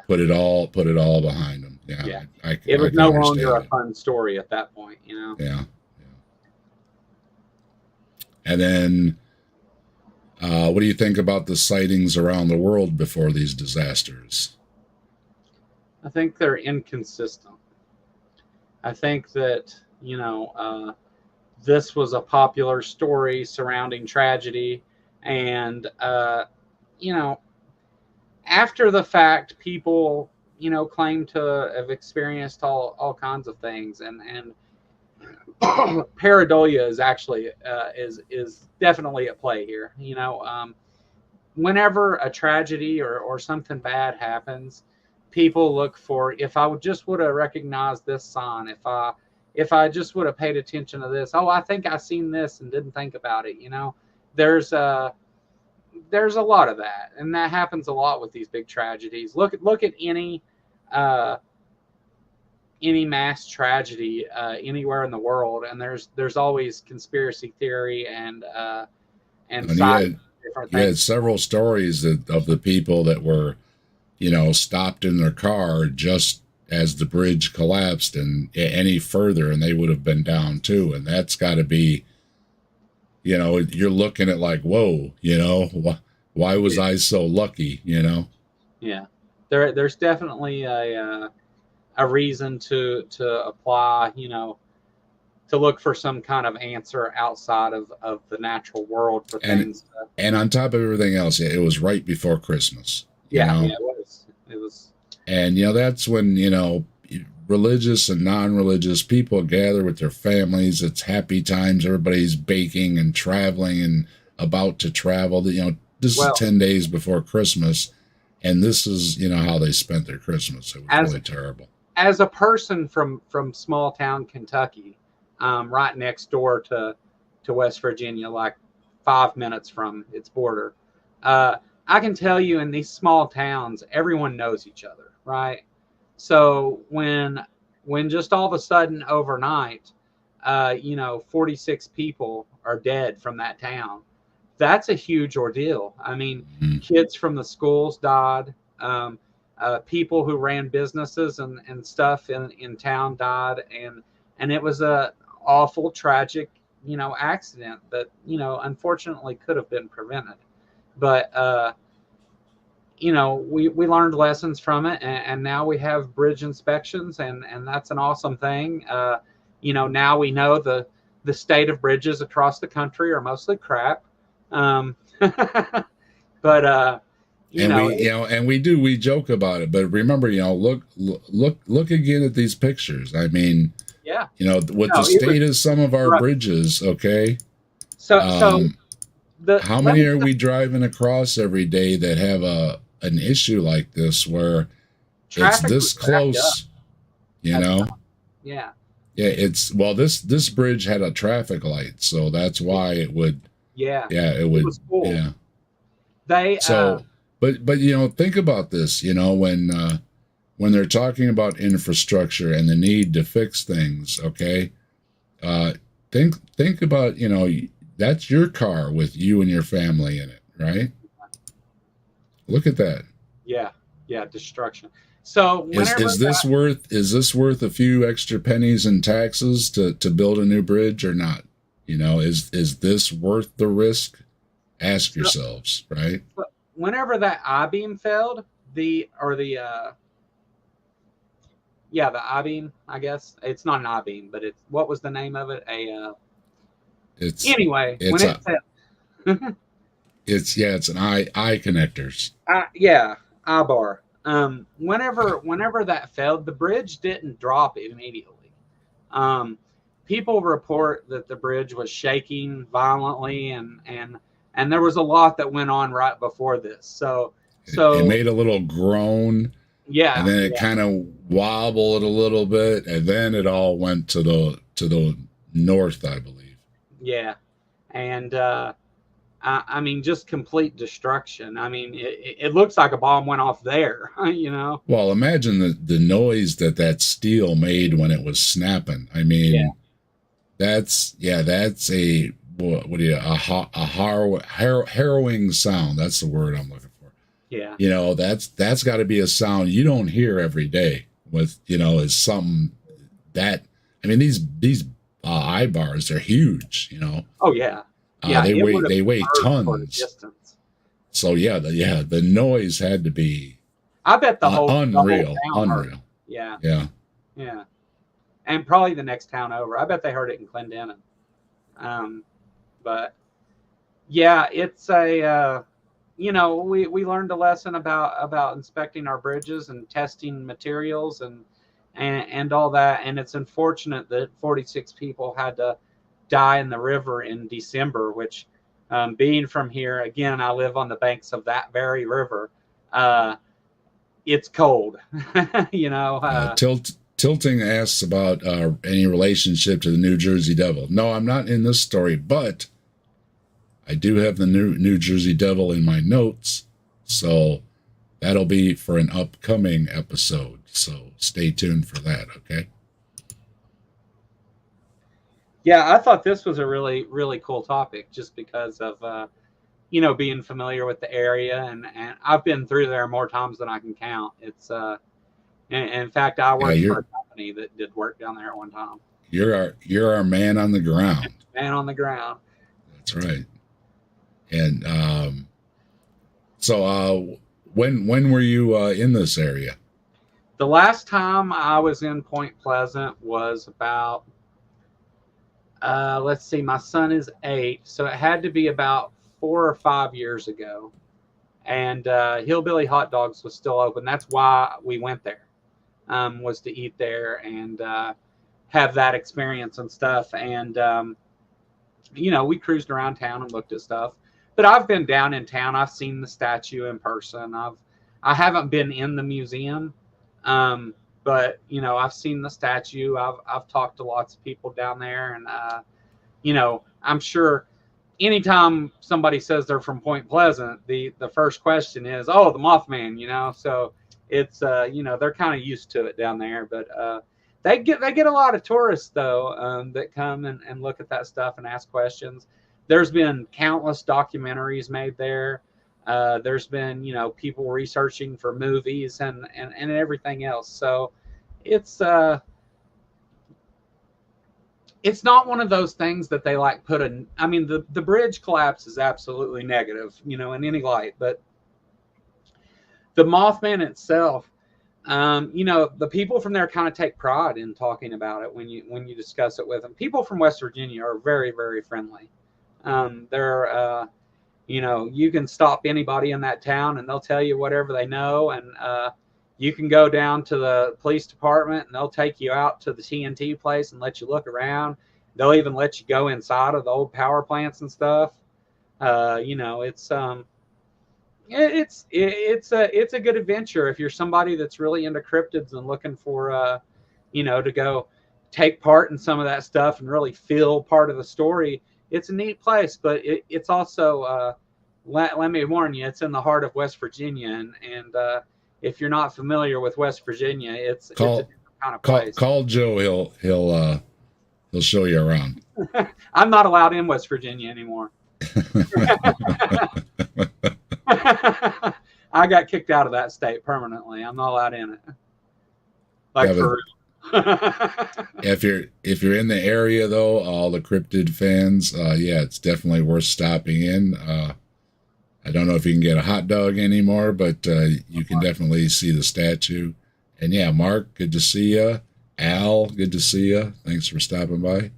put it all behind them. Yeah. It was no longer a fun story at that point, Yeah. And then, what do you think about the sightings around the world before these disasters? I think they're inconsistent. I think that, this was a popular story surrounding tragedy. And, after the fact, people, claim to have experienced all kinds of things. And pareidolia is actually is definitely at play here. Whenever a tragedy or something bad happens, people look for, if I just would have recognized this sign, if I just would have paid attention to this, oh, I think I seen this and didn't think about it. There's a lot of that, and that happens a lot with these big tragedies. Look at uh, any mass tragedy anywhere in the world, and there's always conspiracy theory and And side different you had things. several stories of the people that were, stopped in their car just as the bridge collapsed and any further, and they would have been down too. And that's got to be, you're looking at like, whoa, why was I so lucky, Yeah, there's definitely a reason to apply, to look for some kind of answer outside of the natural world for things. And on top of everything else, it was right before Christmas. Yeah, it was. And that's when religious and non-religious people gather with their families. It's happy times. Everybody's baking and traveling and about to travel. This is 10 days before Christmas, and this is how they spent their Christmas. It was really terrible. As a person from small town Kentucky, right next door to West Virginia, like 5 minutes from its border, I can tell you in these small towns, everyone knows each other, right? So when just all of a sudden overnight, 46 people are dead from that town, that's a huge ordeal. I mean, kids from the schools died. People who ran businesses and stuff in town died, and it was a awful, tragic, accident that unfortunately could have been prevented. But we learned lessons from it, and now we have bridge inspections, and that's an awesome thing. Now we know the state of bridges across the country are mostly crap. But we joke about it, but remember, look again at these pictures. I mean, the state of some of our bridges. Okay. So how many are we driving across every day that have an issue like this where it's this close? Yeah. It's this bridge had a traffic light, so that's why it would. It would. Was cool. Yeah. But think about this. When they're talking about infrastructure and the need to fix things, okay. Think about that's your car with you and your family in it, right? Look at that. Yeah, destruction. So is this worth a few extra pennies in taxes to build a new bridge or not? Is this worth the risk? Ask yourselves, right? Whenever that I-beam failed, the I-beam, I guess it's not an I-beam, but what was the name of it? It's an eye connectors. I-bar. Whenever that failed, the bridge didn't drop immediately. People report that the bridge was shaking violently, and there was a lot that went on right before this. So it made a little groan. Yeah. And then it kind of wobbled a little bit, and then it all went to the north, I believe. Yeah. And I mean, just complete destruction. I mean, it looks like a bomb went off there, Well, imagine the noise that steel made when it was snapping. I mean, that's a harrowing sound. That's the word I'm looking for. Yeah. That's got to be a sound you don't hear every day. With is something that, I mean, these eye bars are huge. Oh yeah. They weigh tons. So the noise had to be. I bet the whole unreal. Yeah. And probably the next town over. I bet they heard it in Clendenin. But yeah, it's a we learned a lesson about inspecting our bridges and testing materials and all that. And it's unfortunate that 46 people had to die in the river in December, which being from here, again, I live on the banks of that very river. it's cold. Tilting asks about any relationship to the New Jersey Devil. No, I'm not in this story, but I do have the New Jersey Devil in my notes, so that'll be for an upcoming episode. So stay tuned for that, okay? Yeah, I thought this was a really, really cool topic just because of, being familiar with the area. And I've been through there more times than I can count. It's, in fact, I worked for a company that did work down there at one time. You're our man on the ground. Man on the ground. That's right. And so when were you in this area? The last time I was in Point Pleasant was about, let's see, my son is 8, so it had to be about 4 or 5 years ago. And Hillbilly Hot Dogs was still open. That's why we went there, was to eat there and have that experience and stuff. And, we cruised around town and looked at stuff. But I've been down in town. I've seen the statue in person. I haven't been in the museum, but I've seen the statue. I've talked to lots of people down there, and I'm sure anytime somebody says they're from Point Pleasant, the first question is, "Oh, the Mothman," So it's they're kind of used to it down there, but they get a lot of tourists though that come and look at that stuff and ask questions. There's been countless documentaries made there. There's been, people researching for movies and everything else. So it's not one of those things that they like put the bridge collapse is absolutely negative, in any light, but the Mothman itself, the people from there kind of take pride in talking about it when you discuss it with them. People from West Virginia are very, very friendly. They're, you can stop anybody in that town and they'll tell you whatever they know. And, you can go down to the police department and they'll take you out to the TNT place and let you look around. They'll even let you go inside of the old power plants and stuff. It's a good adventure if you're somebody that's really into cryptids and looking for, to go take part in some of that stuff and really feel part of the story. It's a neat place, but it's also, let me warn you, it's in the heart of West Virginia. And if you're not familiar with West Virginia, it's a different kind of place. Call Joe. He'll show you around. I'm not allowed in West Virginia anymore. I got kicked out of that state permanently. I'm not allowed in it. For real. if you're in the area though, all the cryptid fans, it's definitely worth stopping in. I don't know if you can get a hot dog anymore, but you can definitely see the statue. And yeah, Mark, good to see you. Al, good to see you. Thanks for stopping by.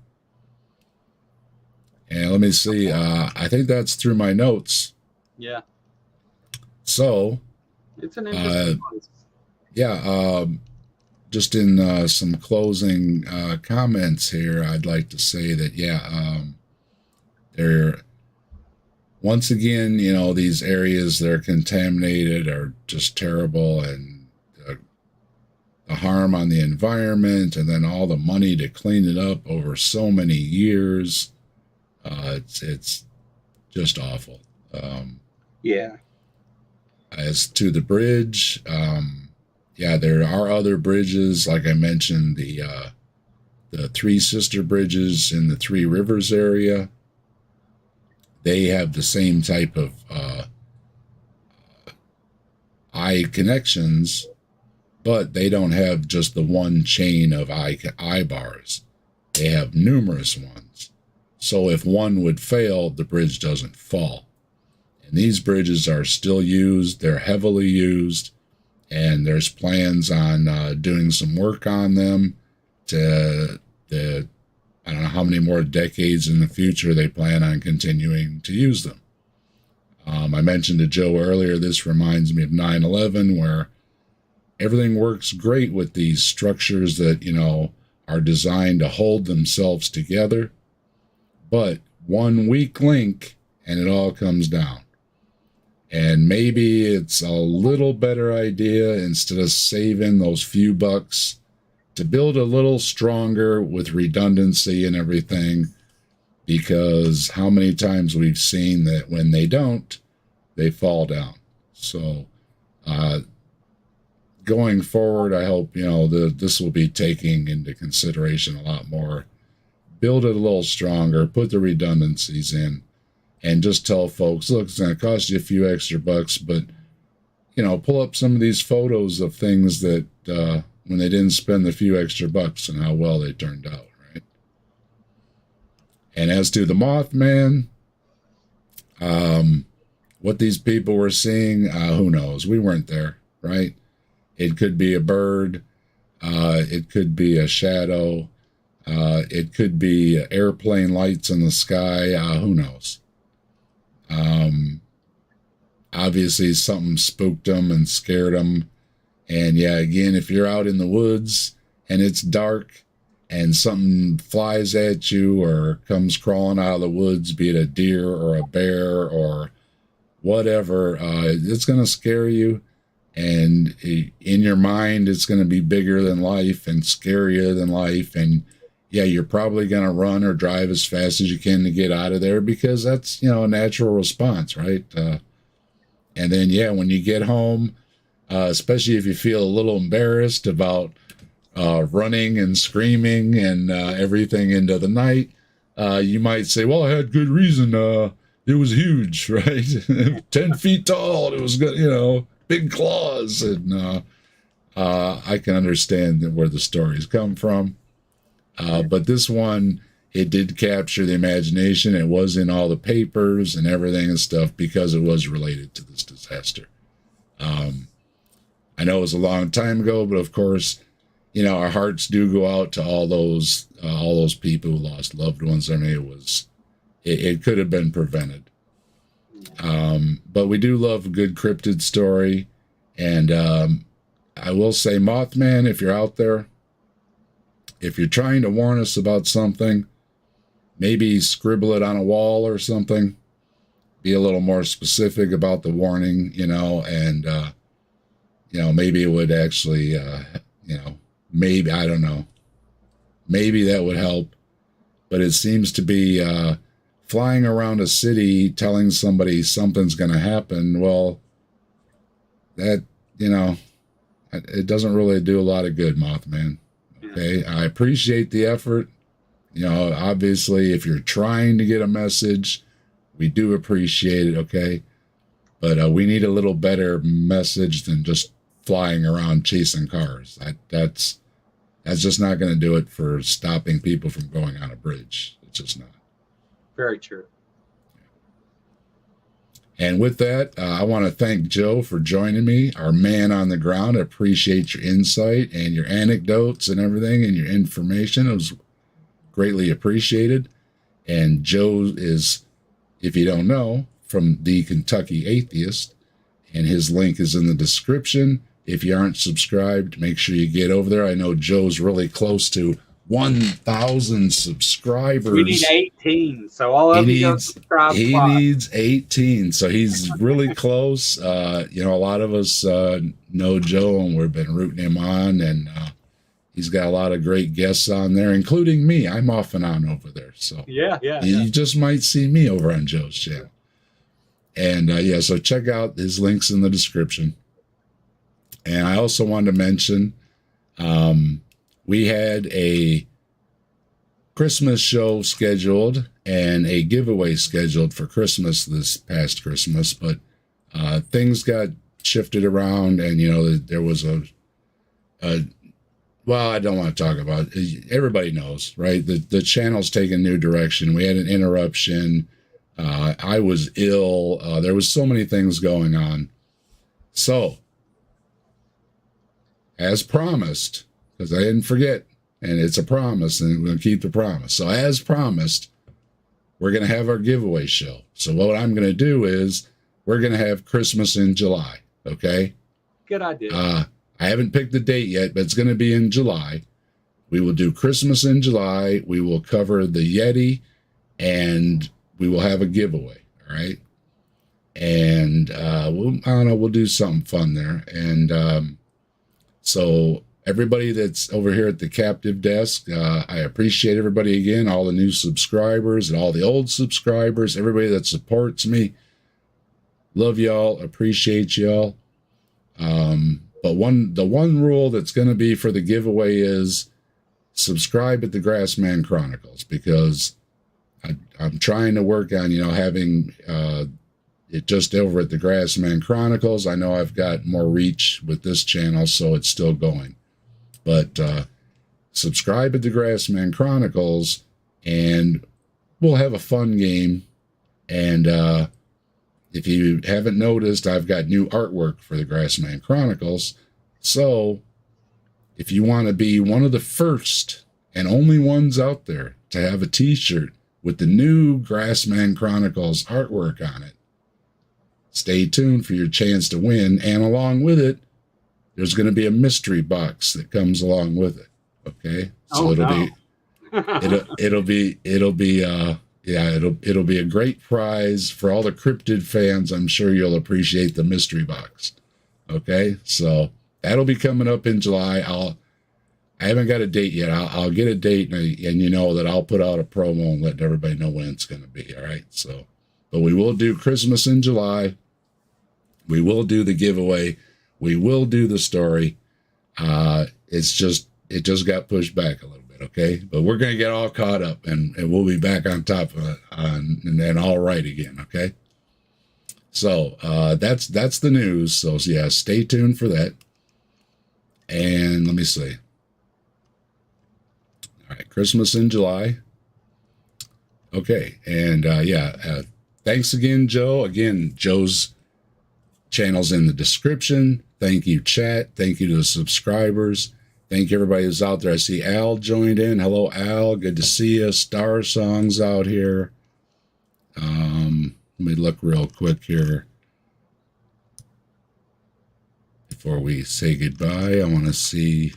And let me see. I think that's through my notes. Yeah. So it's an interesting place. Yeah. Just in some closing comments here, I'd like to say that, they're, once again, these areas that are contaminated are just terrible, and the harm on the environment, and then all the money to clean it up over so many years. It's just awful. Yeah. As to the bridge, there are other bridges, like I mentioned, the Three Sister Bridges in the Three Rivers area. They have the same type of eye connections, but they don't have just the one chain of eye bars. They have numerous ones. So if one would fail, the bridge doesn't fall. And these bridges are still used. They're heavily used. And there's plans on doing some work on them I don't know how many more decades in the future they plan on continuing to use them. I mentioned to Joe earlier, this reminds me of 9/11, where everything works great with these structures that, are designed to hold themselves together. But one weak link and it all comes down. And maybe it's a little better idea, instead of saving those few bucks, to build a little stronger with redundancy and everything, because how many times we've seen that when they don't, they fall down. So going forward, I hope, this will be taking into consideration a lot more. Build it a little stronger, put the redundancies in, and just tell folks, look, it's going to cost you a few extra bucks, but, pull up some of these photos of things that when they didn't spend the few extra bucks and how well they turned out, right? And as to the Mothman, what these people were seeing, who knows? We weren't there, right? It could be a bird. It could be a shadow. It could be airplane lights in the sky. Who knows? Obviously, something spooked them and scared them. And yeah, again, if you're out in the woods and it's dark and something flies at you or comes crawling out of the woods, be it a deer or a bear or whatever, it's going to scare you. And in your mind, it's going to be bigger than life and scarier than life. And yeah, you're probably going to run or drive as fast as you can to get out of there, because that's, a natural response, right? And then, yeah, when you get home, especially if you feel a little embarrassed about running and screaming and everything into the night, you might say, well, I had good reason. It was huge, right? 10 feet tall. It was good, big claws. And I can understand where the stories come from. But this one, it did capture the imagination. It was in all the papers and everything and stuff, because it was related to this disaster. I know it was a long time ago, but of course, our hearts do go out to all those people who lost loved ones. I mean, it could have been prevented. But we do love a good cryptid story. And I will say, Mothman, if you're out there, if you're trying to warn us about something, maybe scribble it on a wall or something. Be a little more specific about the warning, and, maybe it would actually, maybe, I don't know, maybe that would help. But it seems to be flying around a city telling somebody something's going to happen. Well, that, it doesn't really do a lot of good, Mothman. Okay, I appreciate the effort. Obviously, if you're trying to get a message, we do appreciate it, okay? But we need a little better message than just flying around chasing cars. That's just not going to do it for stopping people from going on a bridge. It's just not. Very true. And with that, I want to thank Joe for joining me, our man on the ground. I appreciate your insight and your anecdotes and everything and your information. It was greatly appreciated. And Joe is, if you don't know, from the Kentucky Atheist, and his link is in the description. If you aren't subscribed, make sure you get over there. I know Joe's really close to 1,000 subscribers. We need 18, so all of you subscribe. He needs 18, so he's really close. A lot of us know Joe, and we've been rooting him on, and he's got a lot of great guests on there, including me. I'm off and on over there, so yeah. You just might see me over on Joe's channel. And so check out his links in the description. And I also wanted to mention, we had a Christmas show scheduled and a giveaway scheduled for Christmas this past Christmas, but things got shifted around, and there was a well, I don't want to talk about it. Everybody knows, right? The channel's taking a new direction. We had an interruption. I was ill. There was so many things going on. So, as promised, because I didn't forget, and it's a promise, and we're going to keep the promise. So as promised, we're going to have our giveaway show. So what I'm going to do is we're going to have Christmas in July, okay? Good idea. I haven't picked the date yet, but it's going to be in July. We will do Christmas in July. We will cover the Yeti, and we will have a giveaway, all right? And I don't know, we'll do something fun there. And so everybody that's over here at the captive desk, I appreciate everybody again, all the new subscribers and all the old subscribers, everybody that supports me. Love y'all, appreciate y'all. But the one rule that's going to be for the giveaway is subscribe at the Grassman Chronicles, because I'm trying to work on, having it just over at the Grassman Chronicles. I know I've got more reach with this channel, so it's still going. But subscribe at the Grassman Chronicles, and we'll have a fun game. And if you haven't noticed, I've got new artwork for the Grassman Chronicles. So if you want to be one of the first and only ones out there to have a t-shirt with the new Grassman Chronicles artwork on it, stay tuned for your chance to win. And along with it, there's going to be a mystery box that comes along with it. Okay. So it'll be a great prize for all the cryptid fans. I'm sure you'll appreciate the mystery box. Okay. So that'll be coming up in July. I haven't got a date yet. I'll get a date, and that I'll put out a promo and let everybody know when it's going to be. All right. So, but we will do Christmas in July. We will do the giveaway. We will do the story. It just got pushed back a little bit. Okay. But we're going to get all caught up, and we'll be back on top of it and all right again. Okay. So, that's the news. So yeah, stay tuned for that. And let me see. All right, Christmas in July. Okay, and thanks again, Joe. Again, Joe's channel's in the description. Thank you, chat. Thank you to the subscribers. Thank you, everybody who's out there. I see Al joined in. Hello, Al. Good to see you. Star Songs out here. Let me look real quick here. Before we say goodbye, I want to say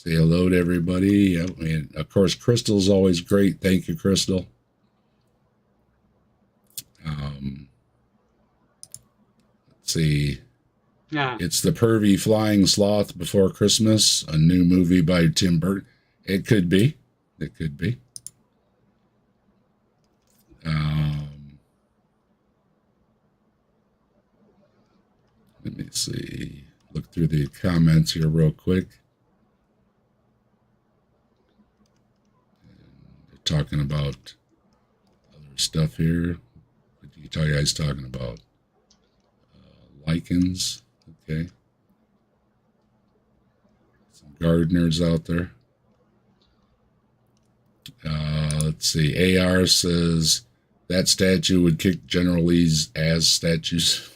hello to everybody. And of course, Crystal's always great. Thank you, Crystal. Let's see. Yeah. It's the Pervy Flying Sloth Before Christmas, a new movie by Tim Burton. It could be. It could be. Let me see. Look through the comments here real quick. They're talking about other stuff here. What are you guys talking about? Lichens. Okay. Some gardeners out there. Let's see. AR says that statue would kick General Lee's ass statues.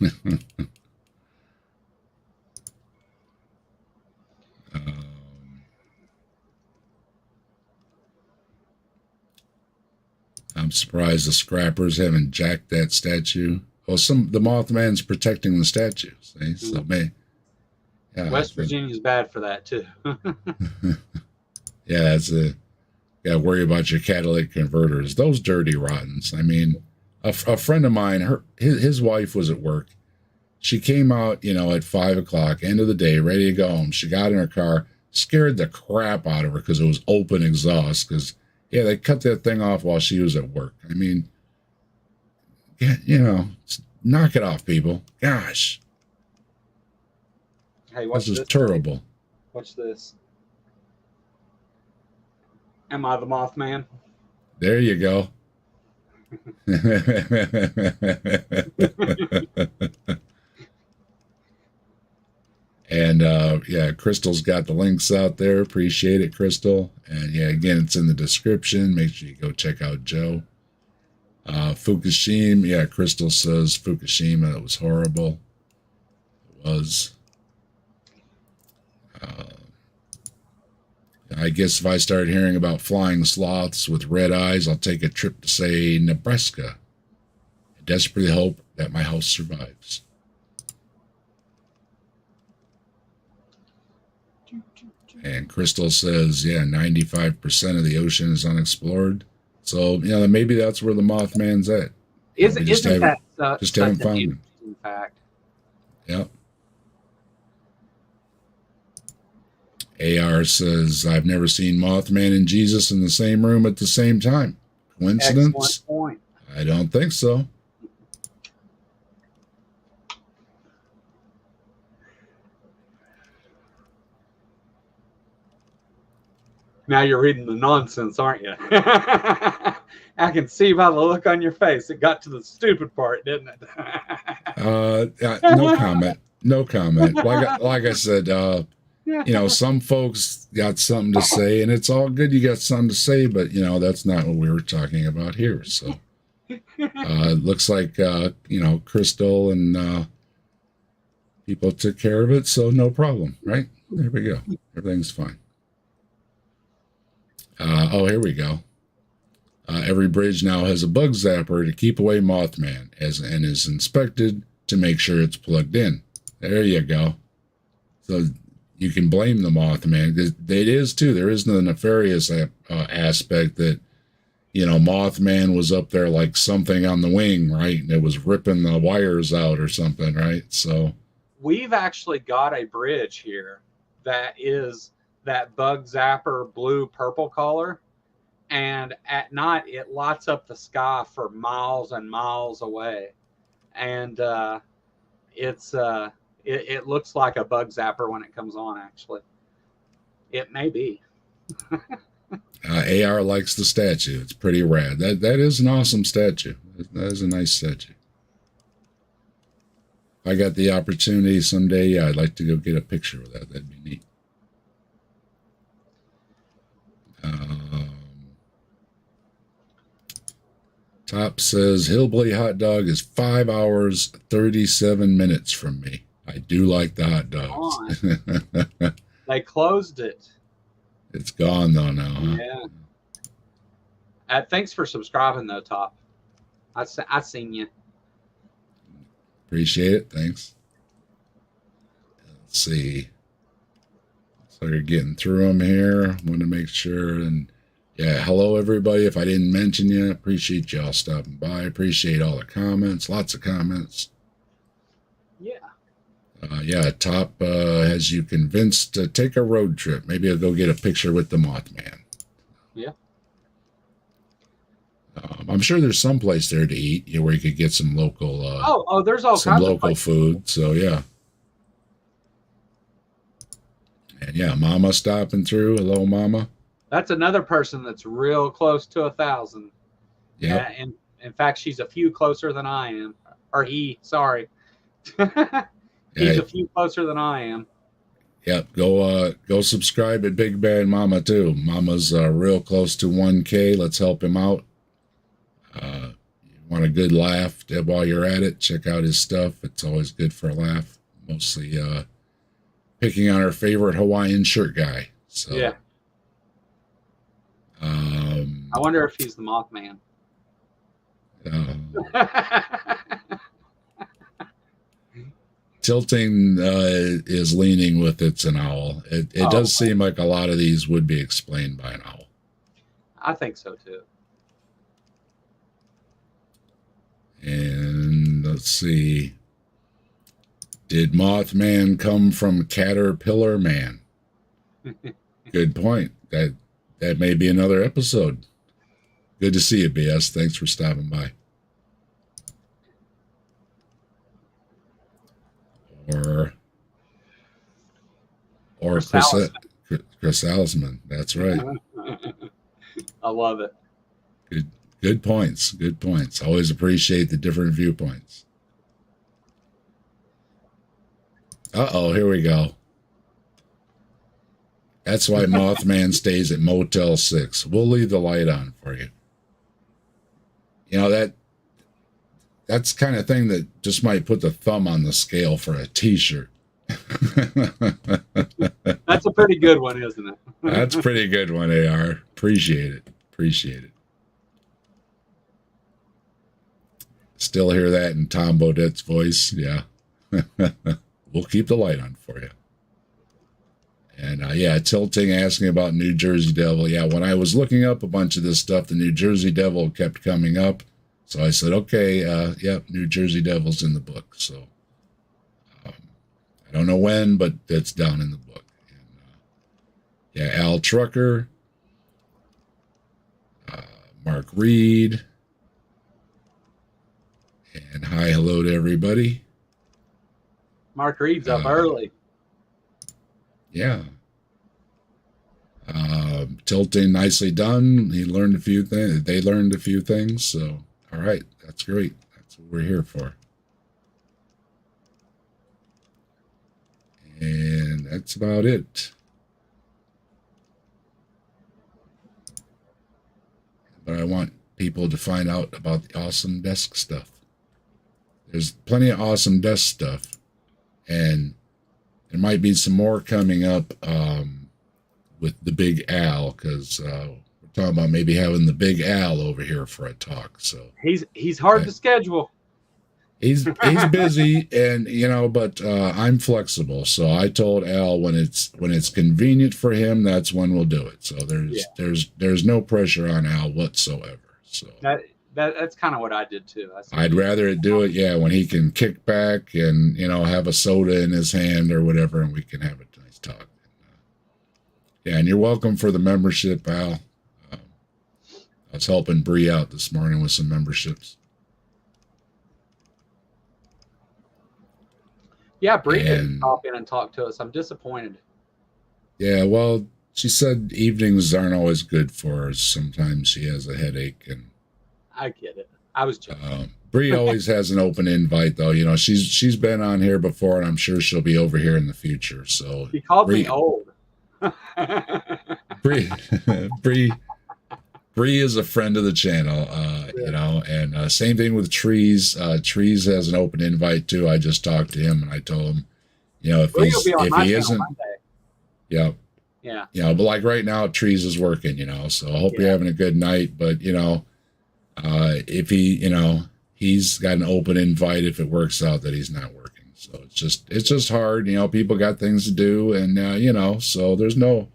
I'm surprised the scrappers haven't jacked that statue. Well, the Mothman's protecting the statue. See? So West Virginia's bad for that too. Yeah, got to worry about your catalytic converters. Those dirty rottens. I mean, a friend of mine, his wife was at work. She came out, at 5 o'clock, end of the day, ready to go home. She got in her car, scared the crap out of her because it was open exhaust. Because, they cut that thing off while she was at work. I mean, knock it off, people. Gosh. Hey, watch this is terrible. Watch this. Am I the Mothman? There you go. And Crystal's got the links out there. Appreciate it, Crystal. And again, it's in the description. Make sure you go check out Joe. Fukushima. Crystal says Fukushima, it was horrible. It was. I guess if I start hearing about flying sloths with red eyes, I'll take a trip to, say, Nebraska. I desperately hope that my house survives. And Crystal says, 95% of the ocean is unexplored. So, maybe that's where the Mothman's at. Isn't that Just such haven't an found them. interesting fact. Yep. AR says, I've never seen Mothman and Jesus in the same room at the same time. Coincidence? Excellent point. I don't think so. Now you're reading the nonsense, aren't you? I can see by the look on your face. It got to the stupid part, didn't it? No comment. No comment. Like I said, some folks got something to say, and it's all good. You got something to say, but that's not what we were talking about here. So it looks like Crystal and people took care of it, so no problem, right? There we go. Everything's fine. Here we go. Every bridge now has a bug zapper to keep away Mothman, and is inspected to make sure it's plugged in. There you go. So you can blame the Mothman. It is too. There is the nefarious aspect that Mothman was up there like something on the wing, right? And it was ripping the wires out or something, right? So we've actually got a bridge here that is that bug zapper blue purple color, and at night it lights up the sky for miles and miles away, and it looks like a bug zapper when it comes on. Actually, it may be. AR likes the statue. It's pretty rad. That is an awesome statue. That is a nice statue. If I got the opportunity someday, I'd like to go get a picture of that. That'd be neat. Top says Hillbilly Hot Dog is 5 hours 37 minutes from me. I do like the hot dogs. They closed it. It's gone though now, huh? Yeah. Thanks for subscribing though, Top. I seen you. Appreciate it. Thanks. Let's see. So you're getting through them here. Want to make sure. And yeah, hello everybody. If I didn't mention you, appreciate y'all stopping by. Appreciate all the comments. Lots of comments. Yeah. Top has you convinced to take a road trip. Maybe I'll go get a picture with the Mothman. Yeah. I'm sure there's some place there to eat, where you could get some local. There's all some kinds local of food. So yeah. And yeah, Mama stopping through. Hello, Mama. That's another person that's real close to 1,000. Yeah. And in fact, she's a few closer than I am. Or he, sorry. He's a few closer than I am. Yep. Go subscribe at Big Bad Mama too. Mama's real close to 1K. Let's help him out. You want a good laugh while you're at it? Check out his stuff. It's always good for a laugh. Mostly picking on our favorite Hawaiian shirt guy. So yeah. I wonder if he's the Mothman. Tilting is leaning with it's an owl. It does seem like a lot of these would be explained by an owl. I think so too. And let's see. Did Mothman come from Caterpillar Man? Good point. That may be another episode. Good to see you, BS. Thanks for stopping by. Or Chris Alisman. That's right. I love it. Good points. Good points. Always appreciate the different viewpoints. Here we go. That's why Mothman stays at Motel 6. We'll leave the light on for you. That's the kind of thing that just might put the thumb on the scale for a t-shirt. That's a pretty good one, isn't it? That's a pretty good one, AR. Appreciate it. Appreciate it. Still hear that in Tom Baudette's voice. Yeah. We'll keep the light on for you. And Tilting asking about New Jersey Devil. Yeah, when I was looking up a bunch of this stuff, the New Jersey Devil kept coming up. So I said, okay, yep, New Jersey Devil's in the book. So um, I don't know when, but it's down in the book. And, yeah, Al Trucker, Mark Reed, and hi, hello to everybody. Mark Reed's up early. Yeah. Tilting, nicely done. He learned a few things. They learned a few things. So, all right, that's great. That's what we're here for. And that's about it. But I want people to find out about the awesome desk stuff. There's plenty of awesome desk stuff. And there might be some more coming up with the Big Al, because we're talking about maybe having the Big Al over here for a talk. So he's hard to schedule. He's busy, and but I'm flexible. So I told Al when it's convenient for him, that's when we'll do it. So there's no pressure on Al whatsoever. So that's kind of what I did too. I'd rather do it, when he can kick back and have a soda in his hand or whatever, and we can have a nice talk. And you're welcome for the membership, Al. I was helping Bree out this morning with some memberships. Yeah, Bree didn't pop in and talk to us. I'm disappointed. Yeah, well, she said evenings aren't always good for her. Sometimes she has a headache, and I get it. I was joking. Bree always has an open invite, though. She's been on here before, and I'm sure she'll be over here in the future. So she called me old. Bree is a friend of the channel, and same thing with Trees. Trees has an open invite too. I just talked to him and I told him, if he isn't, yeah, but like right now, Trees is working, so I hope you're having a good night. But if he's got an open invite, if it works out that he's not working, so it's just hard. People got things to do, and so there's no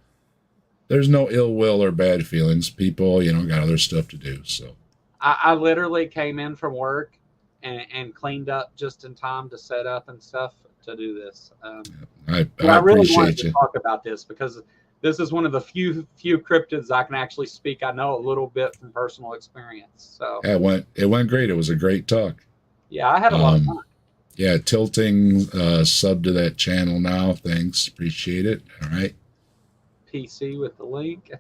ill will or bad feelings. People, got other stuff to do. So I literally came in from work and cleaned up just in time to set up and stuff to do this. I really wanted to talk about this because this is one of the few cryptids I can actually speak. I know a little bit from personal experience. So it went great. It was a great talk. Yeah, I had a lot of fun. Yeah, Tilting sub to that channel now. Thanks, appreciate it. All right. PC with the link.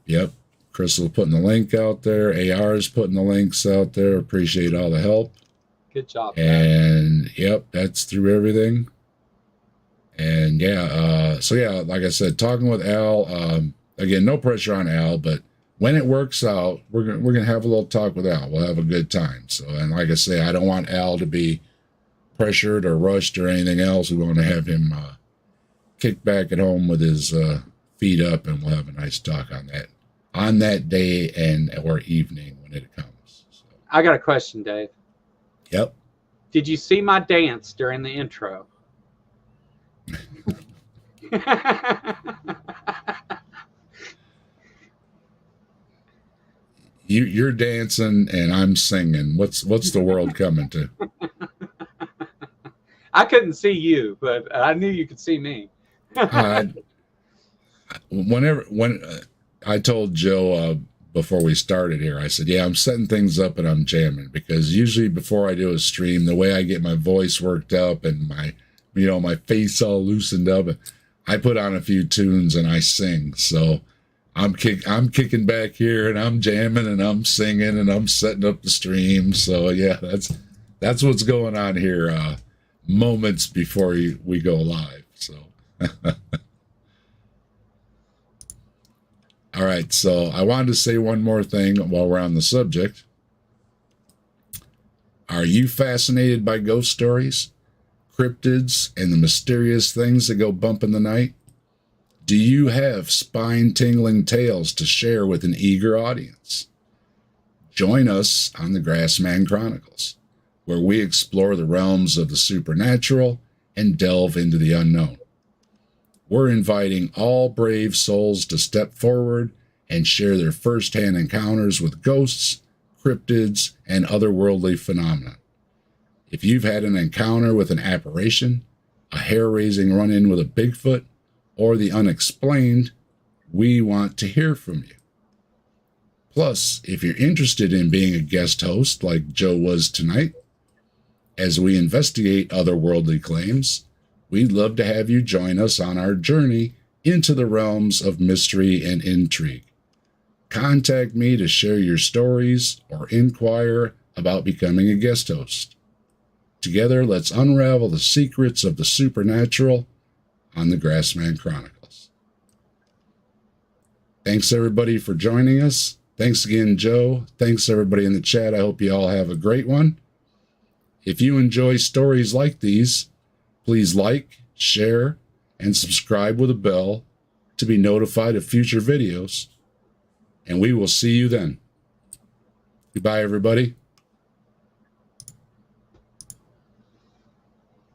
Yep. Crystal putting the link out there. AR is putting the links out there. Appreciate all the help. Good job. And that's through everything. And like I said, talking with Al. Again, no pressure on Al, but when it works out, we're gonna have a little talk with Al. We'll have a good time. So, and like I say, I don't want Al to be pressured or rushed or anything else. We want to have him kick back at home with his feet up, and we'll have a nice talk on that day or evening when it comes. So. I got a question, Dave. Yep. Did you see my dance during the intro? You're dancing and I'm singing. What's the world coming to? I couldn't see you, but I knew you could see me. When I told Joe before we started here, I said, I'm setting things up and I'm jamming, because usually before I do a stream, the way I get my voice worked up and my face all loosened up, I put on a few tunes and I sing. So I'm kicking back here and I'm jamming and I'm singing and I'm setting up the stream. So that's what's going on here. Moments before we go live. So. All right, so I wanted to say one more thing while we're on the subject. Are you fascinated by ghost stories, cryptids, and the mysterious things that go bump in the night? Do you have spine-tingling tales to share with an eager audience? Join us on the Grassman Chronicles, where we explore the realms of the supernatural and delve into the unknown. We're inviting all brave souls to step forward and share their firsthand encounters with ghosts, cryptids, and otherworldly phenomena. If you've had an encounter with an apparition, a hair-raising run-in with a Bigfoot, or the unexplained, we want to hear from you. Plus, if you're interested in being a guest host like Joe was tonight, as we investigate otherworldly claims, we'd love to have you join us on our journey into the realms of mystery and intrigue. Contact me to share your stories or inquire about becoming a guest host. Together, let's unravel the secrets of the supernatural on the Grassman Chronicles. Thanks, everybody, for joining us. Thanks again, Joe. Thanks, everybody in the chat. I hope you all have a great one. If you enjoy stories like these, please like, share, and subscribe with a bell to be notified of future videos. And we will see you then. Goodbye, everybody.